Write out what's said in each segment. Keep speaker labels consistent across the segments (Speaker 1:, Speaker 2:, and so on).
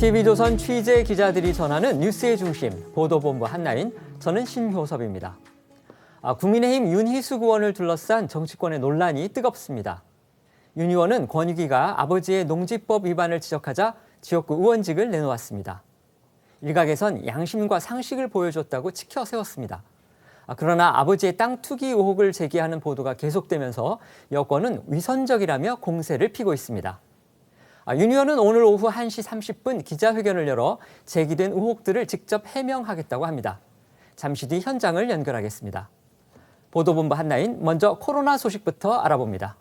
Speaker 1: TV조선 취재 기자들이 전하는 뉴스의 중심, 보도본부 한나인, 저는 신효섭입니다. 국민의힘 윤희숙 의원을 둘러싼 정치권의 논란이 뜨겁습니다. 윤 의원은 권익위가 아버지의 농지법 위반을 지적하자 지역구 의원직을 내놓았습니다. 일각에선 양심과 상식을 보여줬다고 치켜 세웠습니다. 그러나 아버지의 땅 투기 의혹을 제기하는 보도가 계속되면서 여권은 위선적이라며 공세를 피고 있습니다. 윤 의원은 오늘 오후 1시 30분 기자회견을 열어 제기된 의혹들을 직접 해명하겠다고 합니다. 잠시 뒤 현장을 연결하겠습니다. 보도본부 한나인, 먼저 코로나 소식부터 알아봅니다.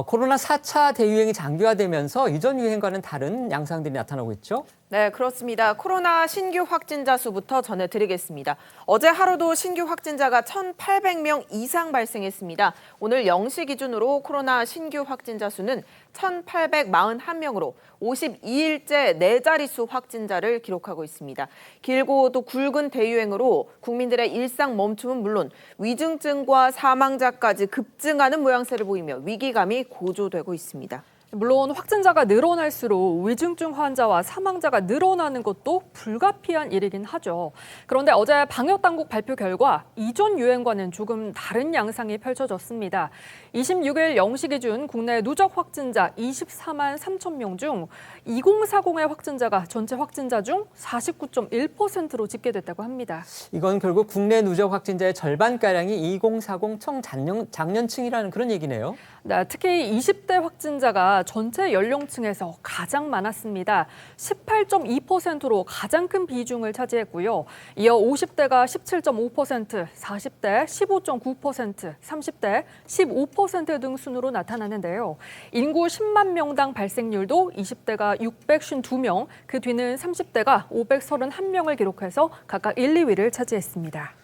Speaker 1: 코로나 4차 대유행이 장기화되면서 이전 유행과는 다른 양상들이 나타나고 있죠?
Speaker 2: 네, 그렇습니다. 코로나 신규 확진자 수부터 전해드리겠습니다. 어제 하루도 신규 확진자가 1,800명 이상 발생했습니다. 오늘 0시 기준으로 코로나 신규 확진자 수는 1,841명으로 52일째 네 자릿수 확진자를 기록하고 있습니다. 길고 또 굵은 대유행으로 국민들의 일상 멈춤은 물론 위중증과 사망자까지 급증하는 모양새를 보이며 위기감이 고조되고 있습니다.
Speaker 3: 물론 확진자가 늘어날수록 위중증 환자와 사망자가 늘어나는 것도 불가피한 일이긴 하죠. 그런데 어제 방역당국 발표 결과 이전 유행과는 조금 다른 양상이 펼쳐졌습니다. 26일 0시 기준 국내 누적 확진자 24만 3천 명 중 2040의 확진자가 전체 확진자 중 49.1%로 집계됐다고 합니다.
Speaker 1: 이건 결국 국내 누적 확진자의 절반가량이 2040 청장년층이라는 그런 얘기네요.
Speaker 3: 네, 특히 20대 확진자가 전체 연령층에서 가장 많았습니다. 18.2%로 가장 큰 비중을 차지했고요. 이어 50대가 17.5%, 40대 15.9%, 30대 15%등 순으로 나타나는데요. 인구 10만 명당 발생률도 20대가 652명, 그 뒤는 30대가 531명을 기록해서 각각 1, 2위를 차지했습니다.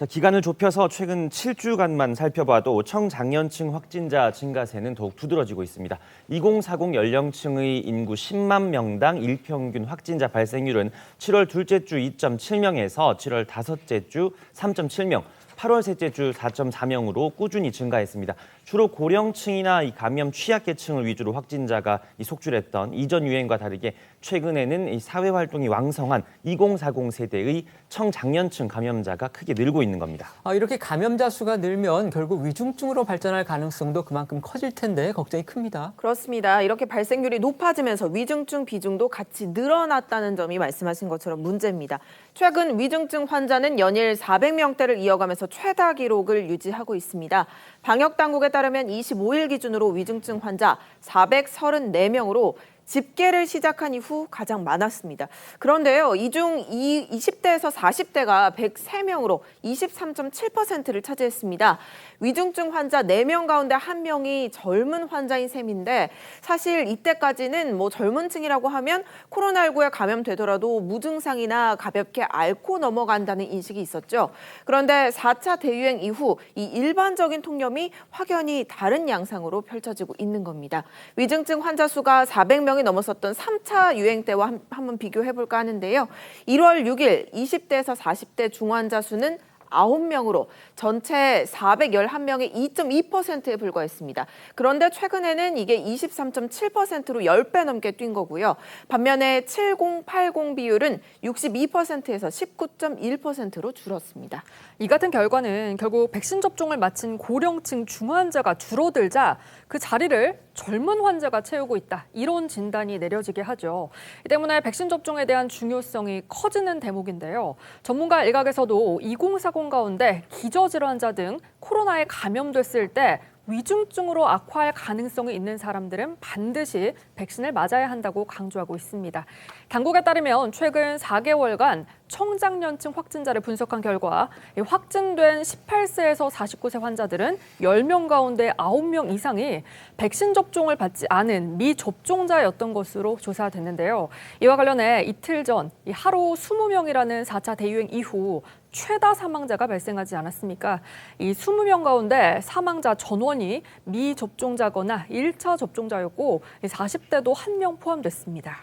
Speaker 4: 기간을 좁혀서 최근 7주간만 살펴봐도 청장년층 확진자 증가세는 더욱 두드러지고 있습니다. 2040 연령층의 인구 10만 명당 일평균 확진자 발생률은 7월 둘째 주 2.7명에서 7월 다섯째 주 3.7명, 8월 셋째 주 4.4명으로 꾸준히 증가했습니다. 주로 고령층이나 이 감염 취약계층을 위주로 확진자가 속출했던 이전 유행과 다르게 최근에는 이 사회활동이 왕성한 2040 세대의 청장년층 감염자가 크게 늘고 있는 겁니다.
Speaker 1: 이렇게 감염자 수가 늘면 결국 위중증으로 발전할 가능성도 그만큼 커질 텐데 걱정이 큽니다.
Speaker 2: 그렇습니다. 이렇게 발생률이 높아지면서 위중증 비중도 같이 늘어났다는 점이 말씀하신 것처럼 문제입니다. 최근 위중증 환자는 연일 400명대를 이어가면서 최다 기록을 유지하고 있습니다. 방역당국에 따르면 25일 기준으로 위중증 환자 434명으로 집계를 시작한 이후 가장 많았습니다. 그런데요, 이 중 20대에서 40대가 103명으로 23.7%를 차지했습니다. 위중증 환자 4명 가운데 1명이 젊은 환자인 셈인데 사실 이때까지는 젊은 층이라고 하면 코로나19에 감염되더라도 무증상이나 가볍게 앓고 넘어간다는 인식이 있었죠. 그런데 4차 대유행 이후 이 일반적인 통념이 확연히 다른 양상으로 펼쳐지고 있는 겁니다. 위중증 환자 수가 400명이 넘었었던 3차 유행 때와 한번 비교해볼까 하는데요. 1월 6일 20대에서 40대 중환자 수는 9명으로 전체 411명의 2.2%에 불과했습니다. 그런데 최근에는 이게 23.7%로 10배 넘게 뛴 거고요. 반면에 70-80 비율은 62%에서 19.1%로 줄었습니다.
Speaker 3: 이 같은 결과는 결국 백신 접종을 마친 고령층 중환자가 줄어들자 그 자리를 젊은 환자가 채우고 있다. 이런 진단이 내려지게 하죠. 이 때문에 백신 접종에 대한 중요성이 커지는 대목인데요. 전문가 일각에서도 2040 가운데 기저질환자 등 코로나에 감염됐을 때 위중증으로 악화할 가능성이 있는 사람들은 반드시 백신을 맞아야 한다고 강조하고 있습니다. 당국에 따르면 최근 4개월간 청장년층 확진자를 분석한 결과 확진된 18세에서 49세 환자들은 10명 가운데 9명 이상이 백신 접종을 받지 않은 미접종자였던 것으로 조사됐는데요. 이와 관련해 이틀 전 하루 20명이라는 4차 대유행 이후 최다 사망자가 발생하지 않았습니까? 이 20명 가운데 사망자 전원이 미접종자거나 1차 접종자였고 40대도 1명 포함됐습니다.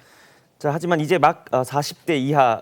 Speaker 4: 자, 하지만 이제 막 40대 이하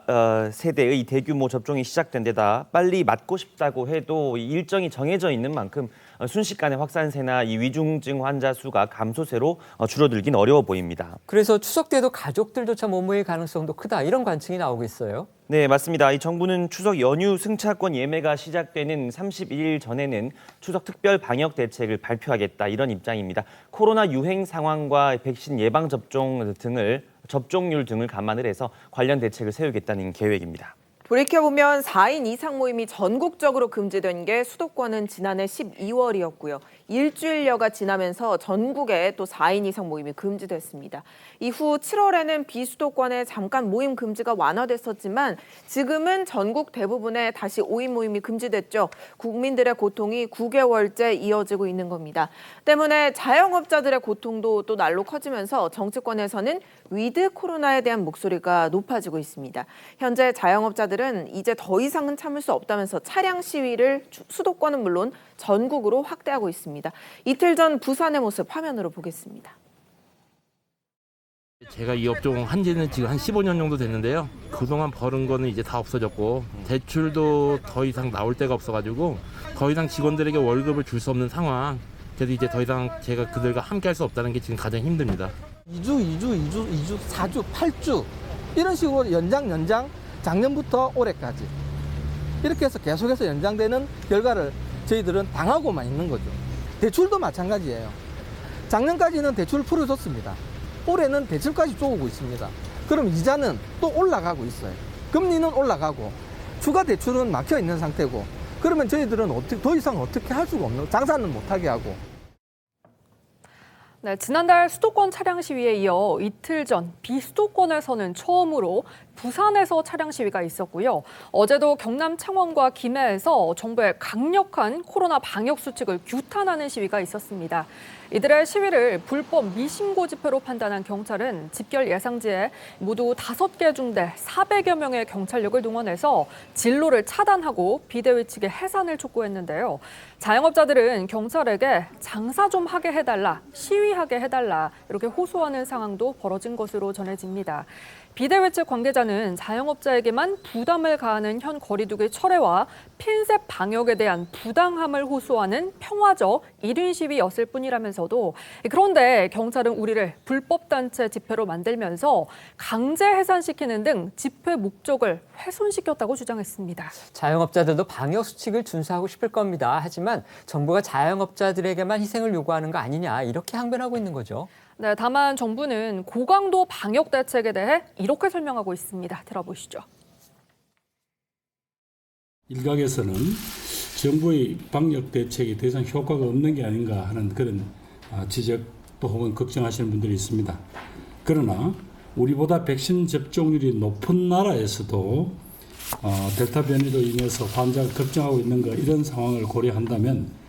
Speaker 4: 세대의 대규모 접종이 시작된 데다 빨리 맞고 싶다고 해도 이 일정이 정해져 있는 만큼 순식간에 확산세나 이 위중증 환자 수가 감소세로 줄어들긴 어려워 보입니다.
Speaker 1: 그래서 추석 때도 가족들조차 못 모일 가능성도 크다 이런 관측이 나오고 있어요.
Speaker 4: 네, 맞습니다. 이 정부는 추석 연휴 승차권 예매가 시작되는 31일 전에는 추석 특별 방역 대책을 발표하겠다 이런 입장입니다. 코로나 유행 상황과 백신 예방 접종률 등을 감안을 해서 관련 대책을 세우겠다는 계획입니다.
Speaker 2: 돌이켜보면 4인 이상 모임이 전국적으로 금지된 게 수도권은 지난해 12월이었고요. 일주일여가 지나면서 전국에 또 4인 이상 모임이 금지됐습니다. 이후 7월에는 비수도권에 잠깐 모임 금지가 완화됐었지만 지금은 전국 대부분에 다시 5인 모임이 금지됐죠. 국민들의 고통이 9개월째 이어지고 있는 겁니다. 때문에 자영업자들의 고통도 또 날로 커지면서 정치권에서는 위드 코로나에 대한 목소리가 높아지고 있습니다. 현재 자영업자들은 이제 더 이상은 참을 수 없다면서 차량 시위를 수도권은 물론 전국으로 확대하고 있습니다. 이틀 전 부산의 모습 화면으로 보겠습니다.
Speaker 5: 제가 이 업종 한 지는 지금 한 15년 정도 됐는데요. 그동안 벌은 거는 이제 다 없어졌고 대출도 더 이상 나올 데가 없어가지고 더 이상 직원들에게 월급을 줄 수 없는 상황. 그래서 이제 더 이상 제가 그들과 함께 할 수 없다는 게 지금 가장 힘듭니다.
Speaker 6: 2주, 4주, 8주 이런 식으로 연장 작년부터 올해까지 이렇게 해서 계속해서 연장되는 결과를 저희들은 당하고만 있는 거죠. 대출도 마찬가지예요. 작년까지는 대출을 풀어줬습니다. 올해는 대출까지 쪼고 있습니다. 그럼 이자는 또 올라가고 있어요. 금리는 올라가고 추가 대출은 막혀 있는 상태고 그러면 저희들은 더 이상 어떻게 할 수가 없는 장사는 못하게 하고.
Speaker 3: 네, 지난달 수도권 차량 시위에 이어 이틀 전 비수도권에서는 처음으로 부산에서 차량 시위가 있었고요. 어제도 경남 창원과 김해에서 정부의 강력한 코로나 방역 수칙을 규탄하는 시위가 있었습니다. 이들의 시위를 불법 미신고 집회로 판단한 경찰은 집결 예상지에 모두 5개 중대 400여 명의 경찰력을 동원해서 진로를 차단하고 비대위 측의 해산을 촉구했는데요. 자영업자들은 경찰에게 장사 좀 하게 해달라, 시위하게 해달라 이렇게 호소하는 상황도 벌어진 것으로 전해집니다. 비대위 측 관계자는 자영업자에게만 부담을 가하는 현 거리두기 철회와 핀셋 방역에 대한 부당함을 호소하는 평화적 1인 시위였을 뿐이라면서도 그런데 경찰은 우리를 불법단체 집회로 만들면서 강제 해산시키는 등 집회 목적을 훼손시켰다고 주장했습니다.
Speaker 1: 자영업자들도 방역 수칙을 준수하고 싶을 겁니다. 하지만 정부가 자영업자들에게만 희생을 요구하는 거 아니냐 이렇게 항변하고 있는 거죠.
Speaker 3: 네, 다만 정부는 고강도 방역 대책에 대해 이렇게 설명하고 있습니다. 들어보시죠.
Speaker 7: 일각에서는 정부의 방역 대책이 더 이상 효과가 없는 게 아닌가 하는 그런 지적 또 혹은 걱정하시는 분들이 있습니다. 그러나 우리보다 백신 접종률이 높은 나라에서도 델타 변이로 인해서 환자가 급증하고 있는 것 이런 상황을 고려한다면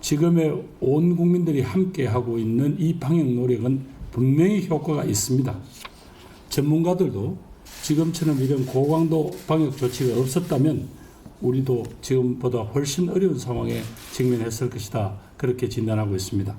Speaker 7: 지금의 온 국민들이 함께하고 있는 이 방역 노력은 분명히 효과가 있습니다. 전문가들도 지금처럼 이런 고강도 방역 조치가 없었다면 우리도 지금보다 훨씬 어려운 상황에 직면했을 것이다. 그렇게 진단하고 있습니다.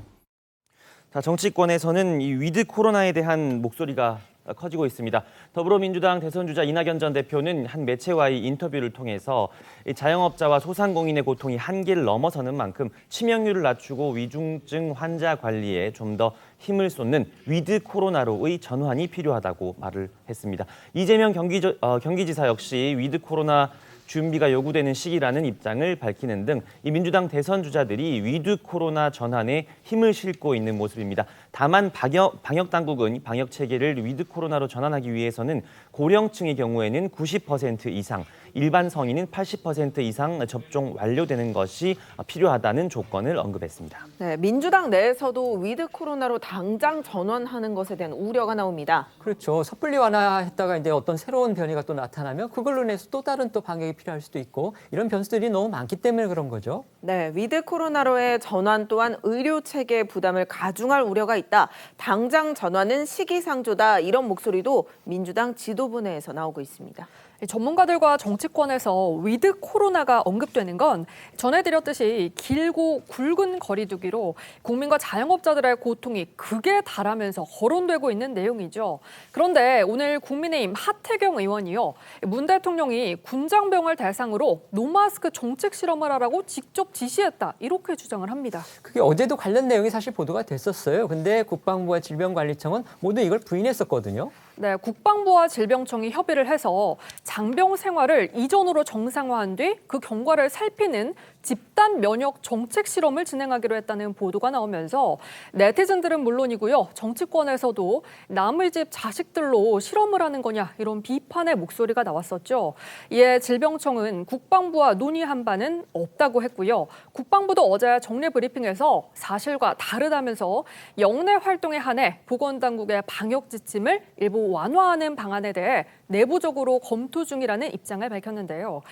Speaker 4: 자, 정치권에서는 이 위드 코로나에 대한 목소리가 커지고 있습니다. 더불어민주당 대선주자 이낙연 전 대표는 한 매체와의 인터뷰를 통해서 자영업자와 소상공인의 고통이 한계를 넘어서는 만큼 치명률을 낮추고 위중증 환자 관리에 좀 더 힘을 쏟는 위드 코로나로의 전환이 필요하다고 말을 했습니다. 이재명 경기지사 역시 위드 코로나 준비가 요구되는 시기라는 입장을 밝히는 등 이 민주당 대선 주자들이 위드 코로나 전환에 힘을 싣고 있는 모습입니다. 다만 방역 당국은 방역 체계를 위드 코로나로 전환하기 위해서는 고령층의 경우에는 90% 이상, 일반 성인은 80% 이상 접종 완료되는 것이 필요하다는 조건을 언급했습니다.
Speaker 2: 네, 민주당 내에서도 위드 코로나로 당장 전환하는 것에 대한 우려가 나옵니다.
Speaker 1: 그렇죠. 섣불리 완화했다가 이제 어떤 새로운 변이가 또 나타나면 그걸로 인해서 또 다른 또 방역이 필요할 수도 있고 이런 변수들이 너무 많기 때문에 그런 거죠.
Speaker 2: 네, 위드 코로나로의 전환 또한 의료 체계 부담을 가중할 우려가 있다. 당장 전환은 시기상조다. 이런 목소리도 민주당 지도부 내에서 나오고 있습니다.
Speaker 3: 전문가들과 정치권에서 위드 코로나가 언급되는 건 전해드렸듯이 길고 굵은 거리두기로 국민과 자영업자들의 고통이 극에 달하면서 거론되고 있는 내용이죠. 그런데 오늘 국민의힘 하태경 의원이요, 문 대통령이 군장병을 대상으로 노마스크 정책 실험을 하라고 직접 지시했다, 이렇게 주장을 합니다.
Speaker 1: 그게 어제도 관련 내용이 사실 보도가 됐었어요. 근데 국방부와 질병관리청은 모두 이걸 부인했었거든요.
Speaker 3: 네, 국방부와 질병청이 협의를 해서 장병 생활을 이전으로 정상화한 뒤 그 경과를 살피는 집단 면역 정책 실험을 진행하기로 했다는 보도가 나오면서 네티즌들은 물론이고요, 정치권에서도 남의 집 자식들로 실험을 하는 거냐, 이런 비판의 목소리가 나왔었죠. 이에 질병청은 국방부와 논의한 바는 없다고 했고요. 국방부도 어제 정례 브리핑에서 사실과 다르다면서 영내 활동에 한해 보건당국의 방역 지침을 일부 완화하는 방안에 대해 내부적으로 검토 중이라는 입장을 밝혔는데요.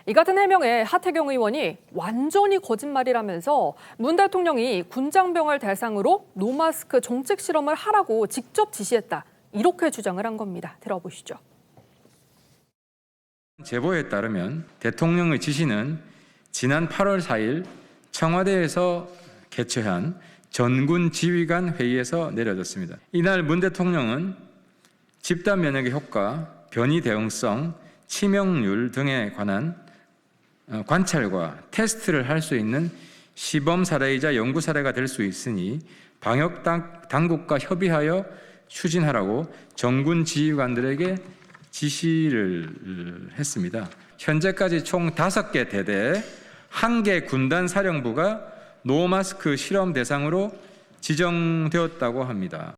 Speaker 3: 이 같은 해명에 하태경 의원이 완전히 거짓말이라면서 문 대통령이 군장병을 대상으로 노마스크 정책 실험을 하라고 직접 지시했다, 이렇게 주장을 한 겁니다. 들어보시죠.
Speaker 8: 제보에 따르면 대통령의 지시는 지난 8월 4일 청와대에서 개최한 전군 지휘관 회의에서 내려졌습니다. 이날 문 대통령은 집단 면역의 효과, 변이 대응성, 치명률 등에 관한 관찰과 테스트를 할 수 있는 시범 사례이자 연구 사례가 될 수 있으니 방역 당국과 협의하여 추진하라고 전군 지휘관들에게 지시를 했습니다. 현재까지 총 5개 대대, 1개 군단 사령부가 노마스크 실험 대상으로 지정되었다고 합니다.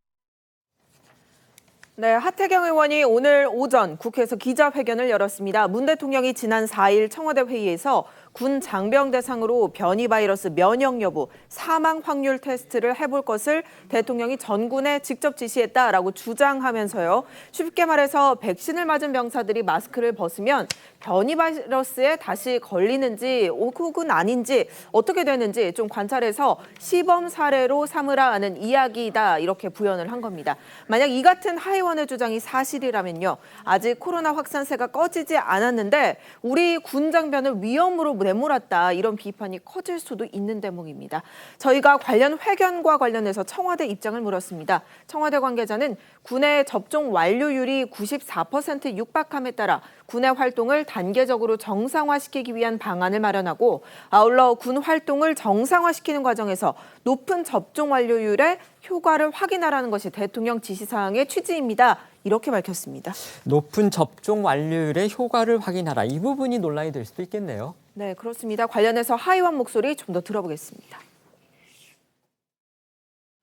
Speaker 2: 네, 하태경 의원이 오늘 오전 국회에서 기자회견을 열었습니다. 문 대통령이 지난 4일 청와대 회의에서 군 장병 대상으로 변이 바이러스 면역 여부, 사망 확률 테스트를 해볼 것을 대통령이 전군에 직접 지시했다라고 주장하면서요. 쉽게 말해서 백신을 맞은 병사들이 마스크를 벗으면 변이 바이러스에 다시 걸리는지 혹은 아닌지 어떻게 되는지 좀 관찰해서 시범 사례로 삼으라는 이야기다, 이렇게 부연을 한 겁니다. 만약 이 같은 하 의원의 주장이 사실이라면요, 아직 코로나 확산세가 꺼지지 않았는데 우리 군 장병을 위험으로 내몰았다, 이런 비판이 커질 수도 있는 대목입니다. 저희가 관련 회견과 관련해서 청와대 입장을 물었습니다. 청와대 관계자는 군의 접종 완료율이 94% 육박함에 따라 군의 활동을 단계적으로 정상화시키기 위한 방안을 마련하고, 아울러 군 활동을 정상화시키는 과정에서 높은 접종 완료율의 효과를 확인하라는 것이 대통령 지시사항의 취지입니다, 이렇게 밝혔습니다.
Speaker 1: 높은 접종 완료율의 효과를 확인하라. 이 부분이 논란이 될 수도 있겠네요.
Speaker 2: 네, 그렇습니다. 관련해서 하 의원 목소리 좀 더 들어보겠습니다.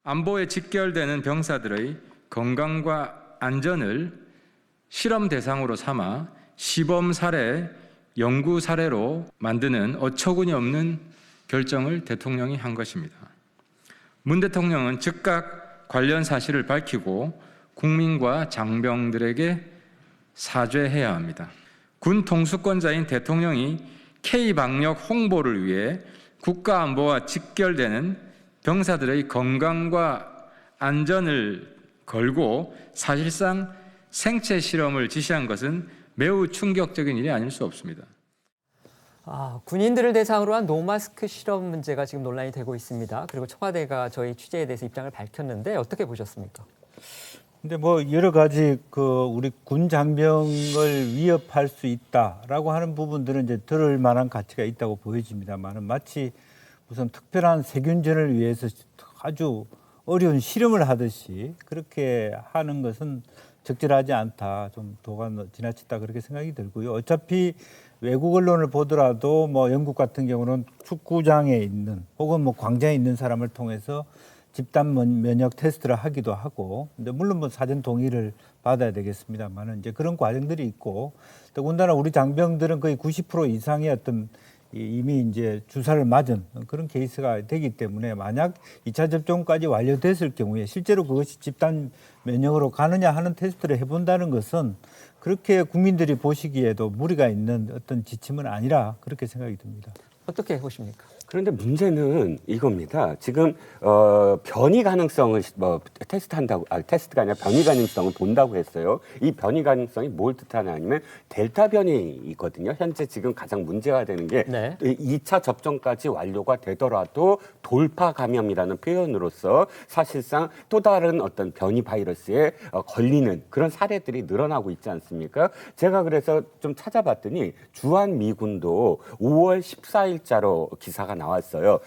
Speaker 8: 안보에 직결되는 병사들의 건강과 안전을 실험 대상으로 삼아 시범 사례, 연구 사례로 만드는 어처구니 없는 결정을 대통령이 한 것입니다. 문 대통령은 즉각 관련 사실을 밝히고 국민과 장병들에게 사죄해야 합니다. 군 통수권자인 대통령이 K방역 홍보를 위해 국가안보와 직결되는 병사들의 건강과 안전을 걸고 사실상 생체 실험을 지시한 것은 매우 충격적인 일이 아닐 수 없습니다.
Speaker 1: 군인들을 대상으로 한 노마스크 실험 문제가 지금 논란이 되고 있습니다. 그리고 청와대가 저희 취재에 대해서 입장을 밝혔는데 어떻게 보셨습니까?
Speaker 9: 근데 뭐 여러 가지 우리 군 장병을 위협할 수 있다라고 하는 부분들은 이제 들을 만한 가치가 있다고 보여집니다만은 마치 무슨 특별한 세균전을 위해서 아주 어려운 실험을 하듯이 그렇게 하는 것은 적절하지 않다, 좀 도가 지나쳤다, 그렇게 생각이 들고요. 어차피 외국 언론을 보더라도 뭐 영국 같은 경우는 축구장에 있는 혹은 뭐 광장에 있는 사람을 통해서 집단 면역 테스트를 하기도 하고, 근데 물론 뭐 사전 동의를 받아야 되겠습니다만은 이제 그런 과정들이 있고, 더군다나 우리 장병들은 거의 90% 이상의 어떤 이미 이제 주사를 맞은 그런 케이스가 되기 때문에 만약 2차 접종까지 완료됐을 경우에 실제로 그것이 집단 면역으로 가느냐 하는 테스트를 해본다는 것은 그렇게 국민들이 보시기에도 무리가 있는 어떤 지침은 아니라 그렇게 생각이 듭니다.
Speaker 1: 어떻게 보십니까?
Speaker 10: 그런데 문제는 이겁니다. 지금 변이 가능성을 테스트가 아니라 변이 가능성을 본다고 했어요. 이 변이 가능성이 뭘 뜻하냐면 델타 변이거든요. 현재 지금 가장 문제가 되는 게
Speaker 1: 네.
Speaker 10: 2차 접종까지 완료가 되더라도 돌파 감염이라는 표현으로서 사실상 또 다른 어떤 변이 바이러스에 걸리는 그런 사례들이 늘어나고 있지 않습니까? 제가 그래서 좀 찾아봤더니 주한미군도 5월 14일자로 기사가 나왔어요.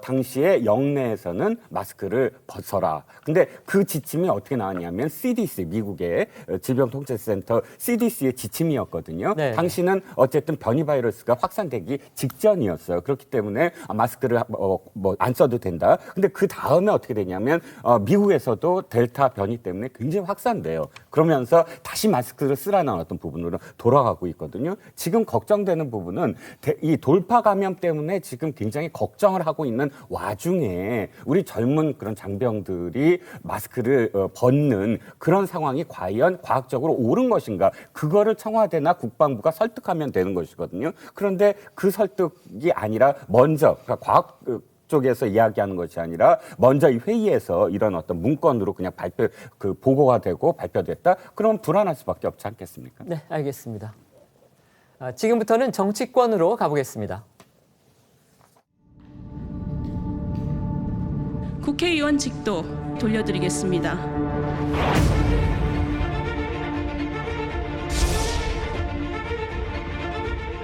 Speaker 10: 당시에 영내에서는 마스크를 벗어라. 근데 그 지침이 어떻게 나왔냐면 CDC, 미국의 질병통제센터 CDC의 지침이었거든요.
Speaker 1: 네.
Speaker 10: 당시는 어쨌든 변이 바이러스가 확산되기 직전이었어요. 그렇기 때문에 마스크를 안 써도 된다. 근데 그 다음에 어떻게 되냐면 미국에서도 델타 변이 때문에 굉장히 확산돼요. 그러면서 다시 마스크를 쓰라는 어떤 부분으로 돌아가고 있거든요. 지금 걱정되는 부분은 이 돌파 감염 때문에 지금 굉장히 걱정을 하고 있는 와중에 우리 젊은 그런 장병들이 마스크를 벗는 그런 상황이 과연 과학적으로 옳은 것인가? 그거를 청와대나 국방부가 설득하면 되는 것이거든요. 그런데 그 설득이 아니라 먼저 그러니까 과학 쪽에서 이야기하는 것이 아니라 먼저 이 회의에서 이런 어떤 문건으로 그냥 보고가 되고 발표됐다? 그럼 불안할 수밖에 없지 않겠습니까?
Speaker 1: 네, 알겠습니다. 지금부터는 정치권으로 가보겠습니다.
Speaker 11: 국회의원직도 돌려드리겠습니다.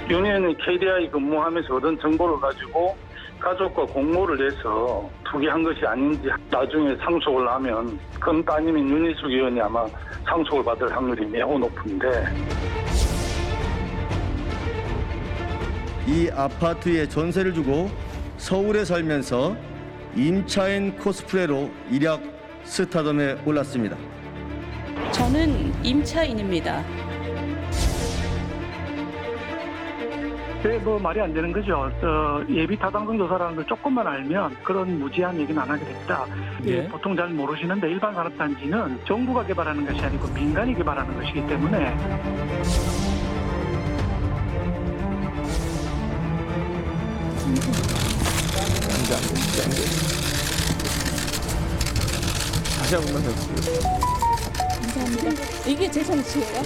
Speaker 12: 윤 의원이 KDI 근무하면서 얻은 정보를 가지고 가족과 공모를 해서 투기한 것이 아닌지 나중에 상속을 하면 그건 따님인 윤희숙 의원이 아마 상속을 받을 확률이 매우 높은데
Speaker 13: 이 아파트에 전세를 주고 서울에 살면서 임차인 코스프레로 일약 스타덤에 올랐습니다.
Speaker 11: 저는 임차인입니다.
Speaker 12: 뭐 말이 안 되는 거죠. 예비 타당성 조사라는 걸 조금만 알면 그런 무지한 얘기는 안 하게 됩니다.
Speaker 1: 예.
Speaker 12: 보통 잘 모르시는데 일반 산업단지는 정부가 개발하는 것이 아니고 민간이 개발하는 것이기 때문에
Speaker 13: 다시 한 번만 해주세요.
Speaker 11: 감사합니다. 이게 제 정치예요?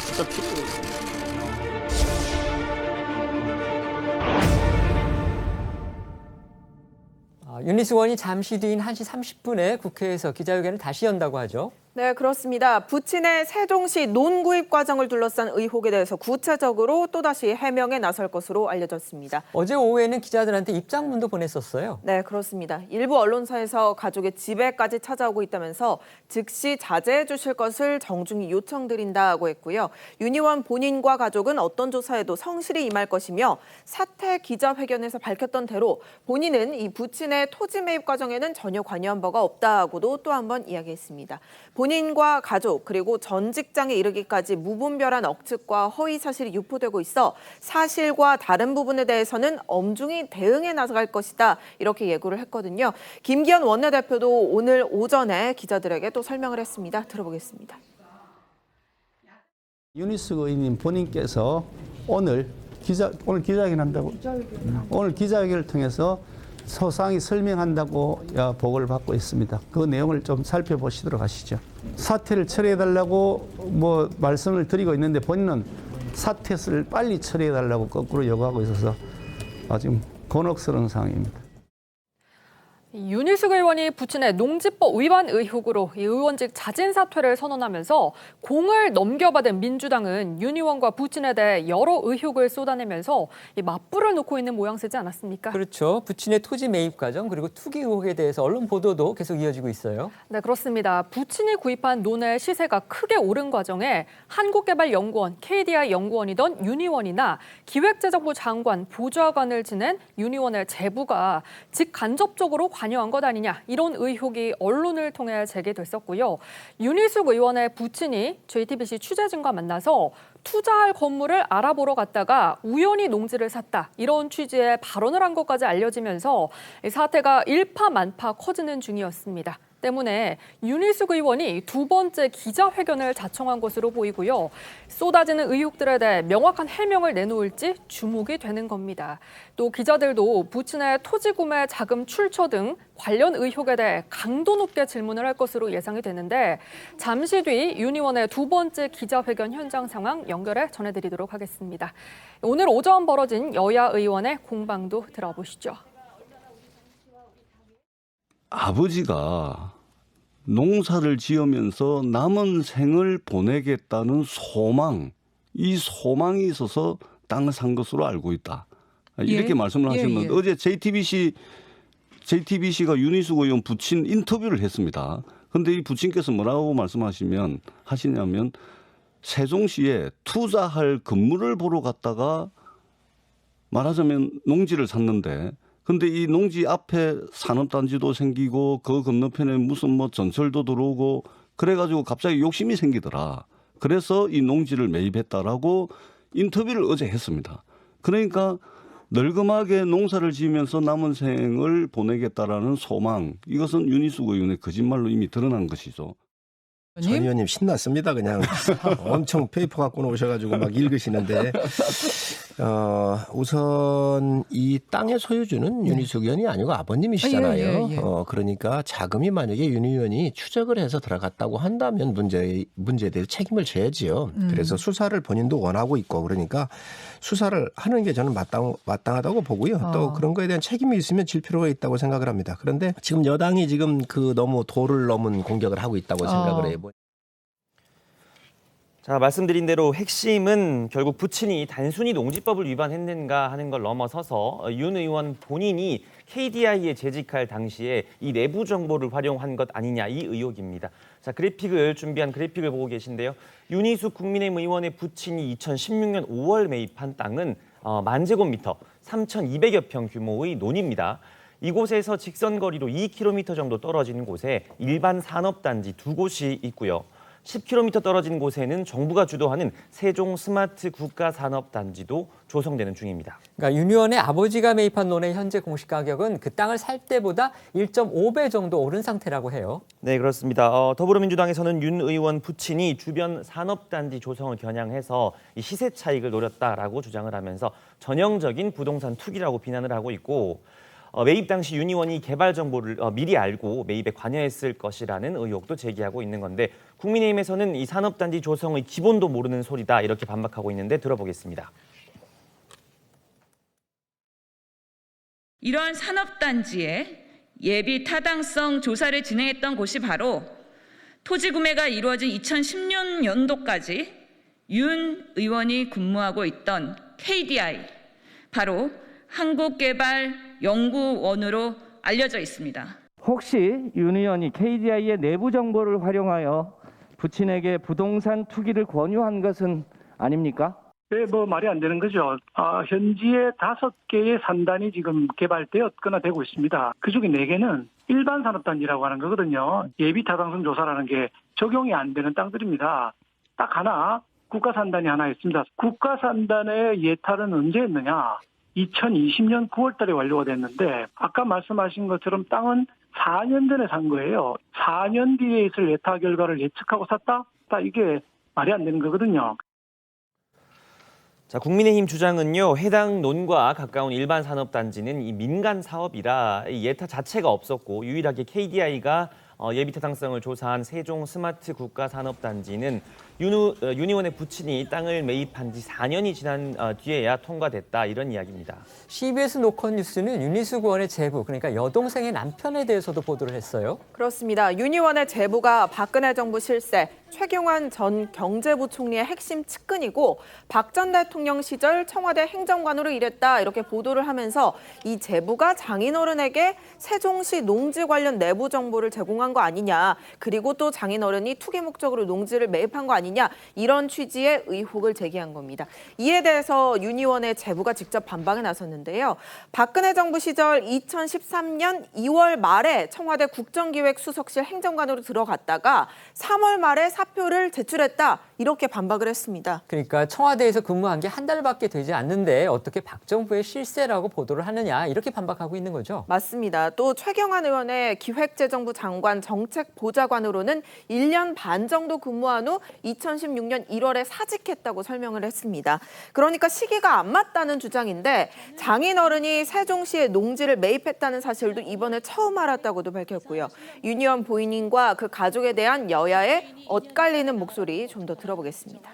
Speaker 1: 윤희숙 의원이 잠시 뒤인 1시 30분에 국회에서 기자회견을 다시 연다고 하죠.
Speaker 2: 네, 그렇습니다. 부친의 세종시 논구입 과정을 둘러싼 의혹에 대해서 구체적으로 또다시 해명에 나설 것으로 알려졌습니다.
Speaker 1: 어제 오후에는 기자들한테 입장문도 보냈었어요.
Speaker 2: 네, 그렇습니다. 일부 언론사에서 가족의 집에까지 찾아오고 있다면서 즉시 자제해 주실 것을 정중히 요청드린다고 했고요. 윤 의원 본인과 가족은 어떤 조사에도 성실히 임할 것이며 사퇴 기자회견에서 밝혔던 대로 본인은 이 부친의 토지 매입 과정에는 전혀 관여한 바가 없다고도 또 한 번 이야기했습니다. 본인과 가족 그리고 전 직장에 이르기까지 무분별한 억측과 허위 사실이 유포되고 있어 사실과 다른 부분에 대해서는 엄중히 대응해 나갈 것이다 이렇게 예고를 했거든요. 김기현 원내대표도 오늘 오전에 기자들에게 또 설명을 했습니다. 들어보겠습니다.
Speaker 14: 윤희숙 의원님 본인께서 오늘 기자회견 한다고? 오늘 기자회견을 통해서 소상히 설명한다고 보고를 받고 있습니다. 그 내용을 좀 살펴보시도록 하시죠. 사퇴를 처리해달라고 말씀을 드리고 있는데 본인은 사퇴를 빨리 처리해달라고 거꾸로 요구하고 있어서 지금 곤혹스러운 상황입니다.
Speaker 3: 윤희숙 의원이 부친의 농지법 위반 의혹으로 이 의원직 자진 사퇴를 선언하면서 공을 넘겨받은 민주당은 윤 의원과 부친에 대해 여러 의혹을 쏟아내면서 이 맞불을 놓고 있는 모양새지 않았습니까?
Speaker 1: 그렇죠. 부친의 토지 매입 과정 그리고 투기 의혹에 대해서 언론 보도도 계속 이어지고 있어요.
Speaker 3: 네, 그렇습니다. 부친이 구입한 논의 시세가 크게 오른 과정에 한국개발연구원, KDI 연구원이던 윤 의원이나 기획재정부 장관, 보좌관을 지낸 윤 의원의 제부가 직간접적으로 관여한 것 아니냐 이런 의혹이 언론을 통해 제기됐었고요. 윤희숙 의원의 부친이 JTBC 취재진과 만나서 투자할 건물을 알아보러 갔다가 우연히 농지를 샀다 이런 취지의 발언을 한 것까지 알려지면서 이 사태가 일파만파 커지는 중이었습니다. 때문에 윤희숙 의원이 두 번째 기자회견을 자청한 것으로 보이고요. 쏟아지는 의혹들에 대해 명확한 해명을 내놓을지 주목이 되는 겁니다. 또 기자들도 부친의 토지 구매 자금 출처 등 관련 의혹에 대해 강도 높게 질문을 할 것으로 예상이 되는데 잠시 뒤 윤 의원의 두 번째 기자회견 현장 상황 연결해 전해드리도록 하겠습니다. 오늘 오전 벌어진 여야 의원의 공방도 들어보시죠.
Speaker 15: 아버지가 농사를 지으면서 남은 생을 보내겠다는 소망, 이 소망이 있어서 땅을 산 것으로 알고 있다. 이렇게 말씀을 하셨는데 어제 JTBC가 윤희숙 의원 부친 인터뷰를 했습니다. 그런데 이 부친께서 뭐라고 하시냐면 세종시에 투자할 건물을 보러 갔다가 말하자면 농지를 샀는데 근데 이 농지 앞에 산업단지도 생기고 그 건너편에 무슨 전철도 들어오고 그래가지고 갑자기 욕심이 생기더라. 그래서 이 농지를 매입했다라고 인터뷰를 어제 했습니다. 그러니까 널끔하게 농사를 지으면서 남은 생을 보내겠다라는 소망, 이것은 윤희숙 의원의 거짓말로 이미 드러난 것이죠.
Speaker 16: 전 의원님 신났습니다. 그냥 엄청 페이퍼 갖고 오셔가지고 막 읽으시는데 우선 이 땅의 소유주는 윤희숙 의원이 아니고 아버님이시잖아요. 그러니까 자금이 만약에 윤 의원이 추적을 해서 들어갔다고 한다면 문제에 대해서 책임을 져야지요. 그래서 수사를 본인도 원하고 있고 그러니까 수사를 하는 게 저는 마땅하다고 보고요. 또 그런 거에 대한 책임이 있으면 질 필요가 있다고 생각을 합니다. 그런데 지금 여당이 지금 너무 도를 넘은 공격을 하고 있다고 생각을 해요.
Speaker 4: 자, 말씀드린 대로 핵심은 결국 부친이 단순히 농지법을 위반했는가 하는 걸 넘어서서 윤 의원 본인이 KDI에 재직할 당시에 이 내부 정보를 활용한 것 아니냐 이 의혹입니다. 자, 준비한 그래픽을 보고 계신데요. 윤희숙 국민의힘 의원의 부친이 2016년 5월 매입한 땅은 10,000제곱미터, 3,200여 평 규모의 논입니다. 이곳에서 직선거리로 2km 정도 떨어진 곳에 일반 산업단지 2곳이 있고요. 10km 떨어진 곳에는 정부가 주도하는 세종 스마트 국가산업단지도 조성되는 중입니다.
Speaker 1: 그러니까 윤 의원의 아버지가 매입한 논의 현재 공시 가격은 그 땅을 살 때보다 1.5배 정도 오른 상태라고 해요.
Speaker 4: 네, 그렇습니다. 더불어민주당에서는 윤 의원 부친이 주변 산업단지 조성을 겨냥해서 이 시세 차익을 노렸다라고 주장을 하면서 전형적인 부동산 투기라고 비난을 하고 있고 매입 당시 윤 의원이 개발 정보를 미리 알고 매입에 관여했을 것이라는 의혹도 제기하고 있는 건데 국민의힘에서는 이 산업단지 조성의 기본도 모르는 소리다 이렇게 반박하고 있는데 들어보겠습니다.
Speaker 17: 이러한 산업단지의 예비 타당성 조사를 진행했던 곳이 바로 토지 구매가 이루어진 2016년도까지 윤 의원이 근무하고 있던 KDI, 바로 한국개발연구원으로 알려져 있습니다.
Speaker 18: 혹시 윤 의원이 KDI의 내부 정보를 활용하여 부친에게 부동산 투기를 권유한 것은 아닙니까?
Speaker 19: 네, 말이 안 되는 거죠. 현지에 5개의 산단이 지금 개발되었거나 되고 있습니다. 그중에 4개는 일반 산업단지라고 하는 거거든요. 예비 타당성 조사라는 게 적용이 안 되는 땅들입니다. 딱 하나, 국가산단이 하나 있습니다. 국가산단의 예탈은 언제 했느냐? 2020년 9월 달에 완료가 됐는데 아까 말씀하신 것처럼 땅은 4년 전에 산 거예요. 4년 뒤에 있을 예타 결과를 예측하고 샀다? 이게 말이 안 되는 거거든요.
Speaker 4: 자, 국민의힘 주장은요. 해당 논과 가까운 일반 산업단지는 이 민간 사업이라 이 예타 자체가 없었고 유일하게 KDI가 예비 타당성을 조사한 세종 스마트 국가산업단지는 윤 의원의 부친이 땅을 매입한 지 4년이 지난 뒤에야 통과됐다 이런 이야기입니다.
Speaker 1: CBS 노컷 뉴스는 윤희숙 의원의 제부, 그러니까 여동생의 남편에 대해서도 보도를 했어요.
Speaker 2: 그렇습니다. 윤 의원의 제부가 박근혜 정부 실세, 최경환 전 경제부총리의 핵심 측근이고 박 전 대통령 시절 청와대 행정관으로 일했다 이렇게 보도를 하면서 이 제부가 장인어른에게 세종시 농지 관련 내부 정보를 제공한 거 아니냐, 그리고 또 장인어른이 투기 목적으로 농지를 매입한 거 아니냐 이런 취지의 의혹을 제기한 겁니다. 이에 대해서 윤 의원의 제부가 직접 반박에 나섰는데요. 박근혜 정부 시절 2013년 2월 말에 청와대 국정기획수석실 행정관으로 들어갔다가 3월 말에 사표를 제출했다 이렇게 반박을 했습니다.
Speaker 1: 그러니까 청와대에서 근무한 게 한 달밖에 되지 않는데 어떻게 박 정부의 실세라고 보도를 하느냐 이렇게 반박하고 있는 거죠.
Speaker 2: 맞습니다. 또 최경환 의원의 기획재정부 장관 정책보좌관으로는 1년 반 정도 근무한 후 2016년 1월에 사직했다고 설명을 했습니다. 그러니까 시기가 안 맞다는 주장인데 장인어른이 세종시에 농지를 매입했다는 사실도 이번에 처음 알았다고도 밝혔고요. 윤 의원 부인과 그 가족에 대한 여야의 엇갈리는 목소리 좀 더 들어보겠습니다.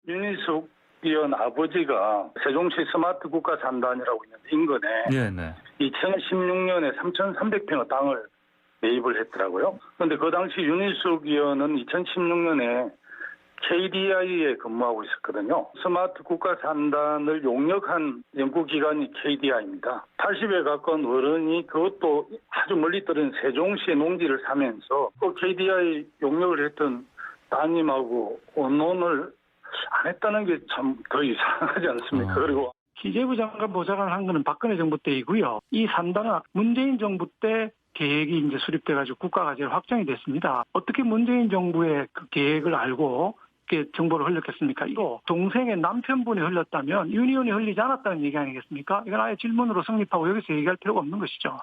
Speaker 12: 윤희숙 의원 아버지가 세종시 스마트 국가 산단이라고 있는 인근에 2016년에 3,300평의 땅을 매입을 했더라고요. 그런데 그 당시 윤희숙 의원은 2016년에 KDI에 근무하고 있었거든요. 스마트 국가 산단을 용역한 연구기관이 KDI입니다. 80에 가까운 어른이 그것도 아주 멀리 떨어진 세종시의 농지를 사면서 그 KDI 용역을 했던 따님하고 언론을 안 했다는 게 참 더 이상하지 않습니까? 그리고
Speaker 19: 기재부 장관 보좌관을 한 거는 박근혜 정부 때이고요. 이 산단은 문재인 정부 때 계획이 이제 수립돼가지고 국가가치로 확정이 됐습니다. 어떻게 문재인 정부의 그 계획을 알고 이렇게 정보를 흘렸겠습니까? 이거 동생의 남편분이 흘렸다면 윤 의원이 흘리지 않았다는 얘기 아니겠습니까? 이건 아예 질문으로 성립하고 여기서 얘기할 필요가 없는 것이죠.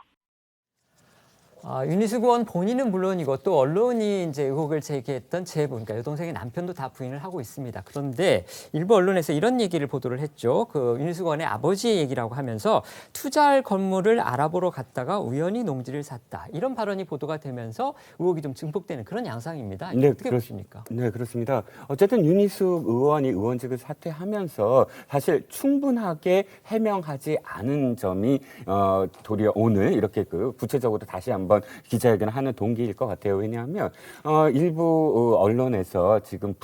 Speaker 1: 윤희숙 의원 본인은 물론이고 또 언론이 이제 의혹을 제기했던 제부, 그러니까 여동생의 남편도 다 부인을 하고 있습니다. 그런데 일부 언론에서 이런 얘기를 보도를 했죠. 그 윤희숙 의원의 아버지의 얘기라고 하면서 투자할 건물을 알아보러 갔다가 우연히 농지를 샀다. 이런 발언이 보도가 되면서 의혹이 좀 증폭되는 그런 양상입니다.
Speaker 10: 네,
Speaker 1: 어떻게 보십니까?
Speaker 10: 네, 그렇습니다. 어쨌든 윤희숙 의원이 의원직을 사퇴하면서 사실 충분하게 해명하지 않은 점이 도리어 오늘 이렇게 그 구체적으로 다시 한번 기자회견을 하는 동기일 것 같아요. 왜냐하면 일부 언론에서 지금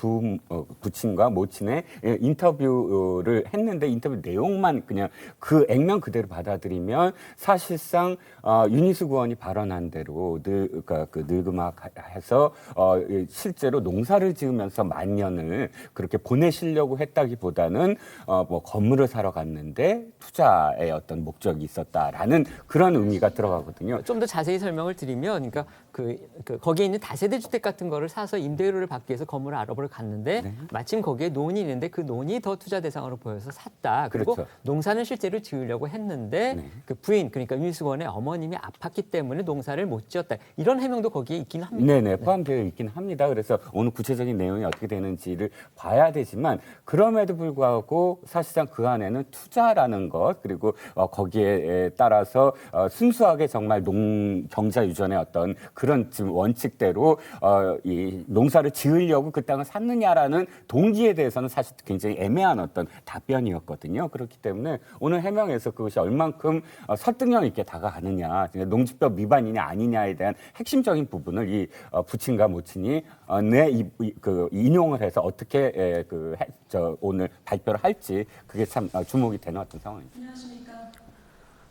Speaker 10: 부친과 모친의 인터뷰를 했는데 인터뷰 내용만 그냥 그 액면 그대로 받아들이면 사실상 윤희숙 의원이 발언한 대로 늙음학해서 실제로 농사를 지으면서 만년을 그렇게 보내시려고 했다기보다는 뭐 건물을 사러 갔는데 투자의 어떤 목적이 있었다라는 그런 의미가 들어가거든요.
Speaker 1: 좀 더 자세히 설명을 드리면, 그러니까 거기에 있는 다세대 주택 같은 거를 사서 임대료를 받기 위해서 건물을 알아보러 갔는데 마침 거기에 논이 있는데 그 논이 더 투자 대상으로 보여서 샀다. 그리고
Speaker 10: 그렇죠.
Speaker 1: 농사는 실제로 지으려고 했는데 그 부인, 그러니까 윤희숙 의원의 어머님이 아팠기 때문에 농사를 못 지었다. 이런 해명도 거기에 있긴 합니다.
Speaker 10: 네네, 포함되어 있긴 합니다. 그래서 오늘 구체적인 내용이 어떻게 되는지를 봐야 되지만 그럼에도 불구하고 사실상 그 안에는 투자라는 것 그리고 거기에 따라서 순수하게 정말 경자 유전의 어떤 그런 지금 원칙대로 이 농사를 지으려고 그 땅을 샀느냐라는 동기에 대해서는 사실 굉장히 애매한 어떤 답변이었거든요. 그렇기 때문에 오늘 해명에서 그것이 얼만큼 설득력 있게 다가가느냐, 농지법 위반이냐 아니냐에 대한 핵심적인 부분을 이 부친과 모친이 인용을 해서 어떻게 오늘 발표를 할지 그게 참 주목이 되는 어떤 상황입니다.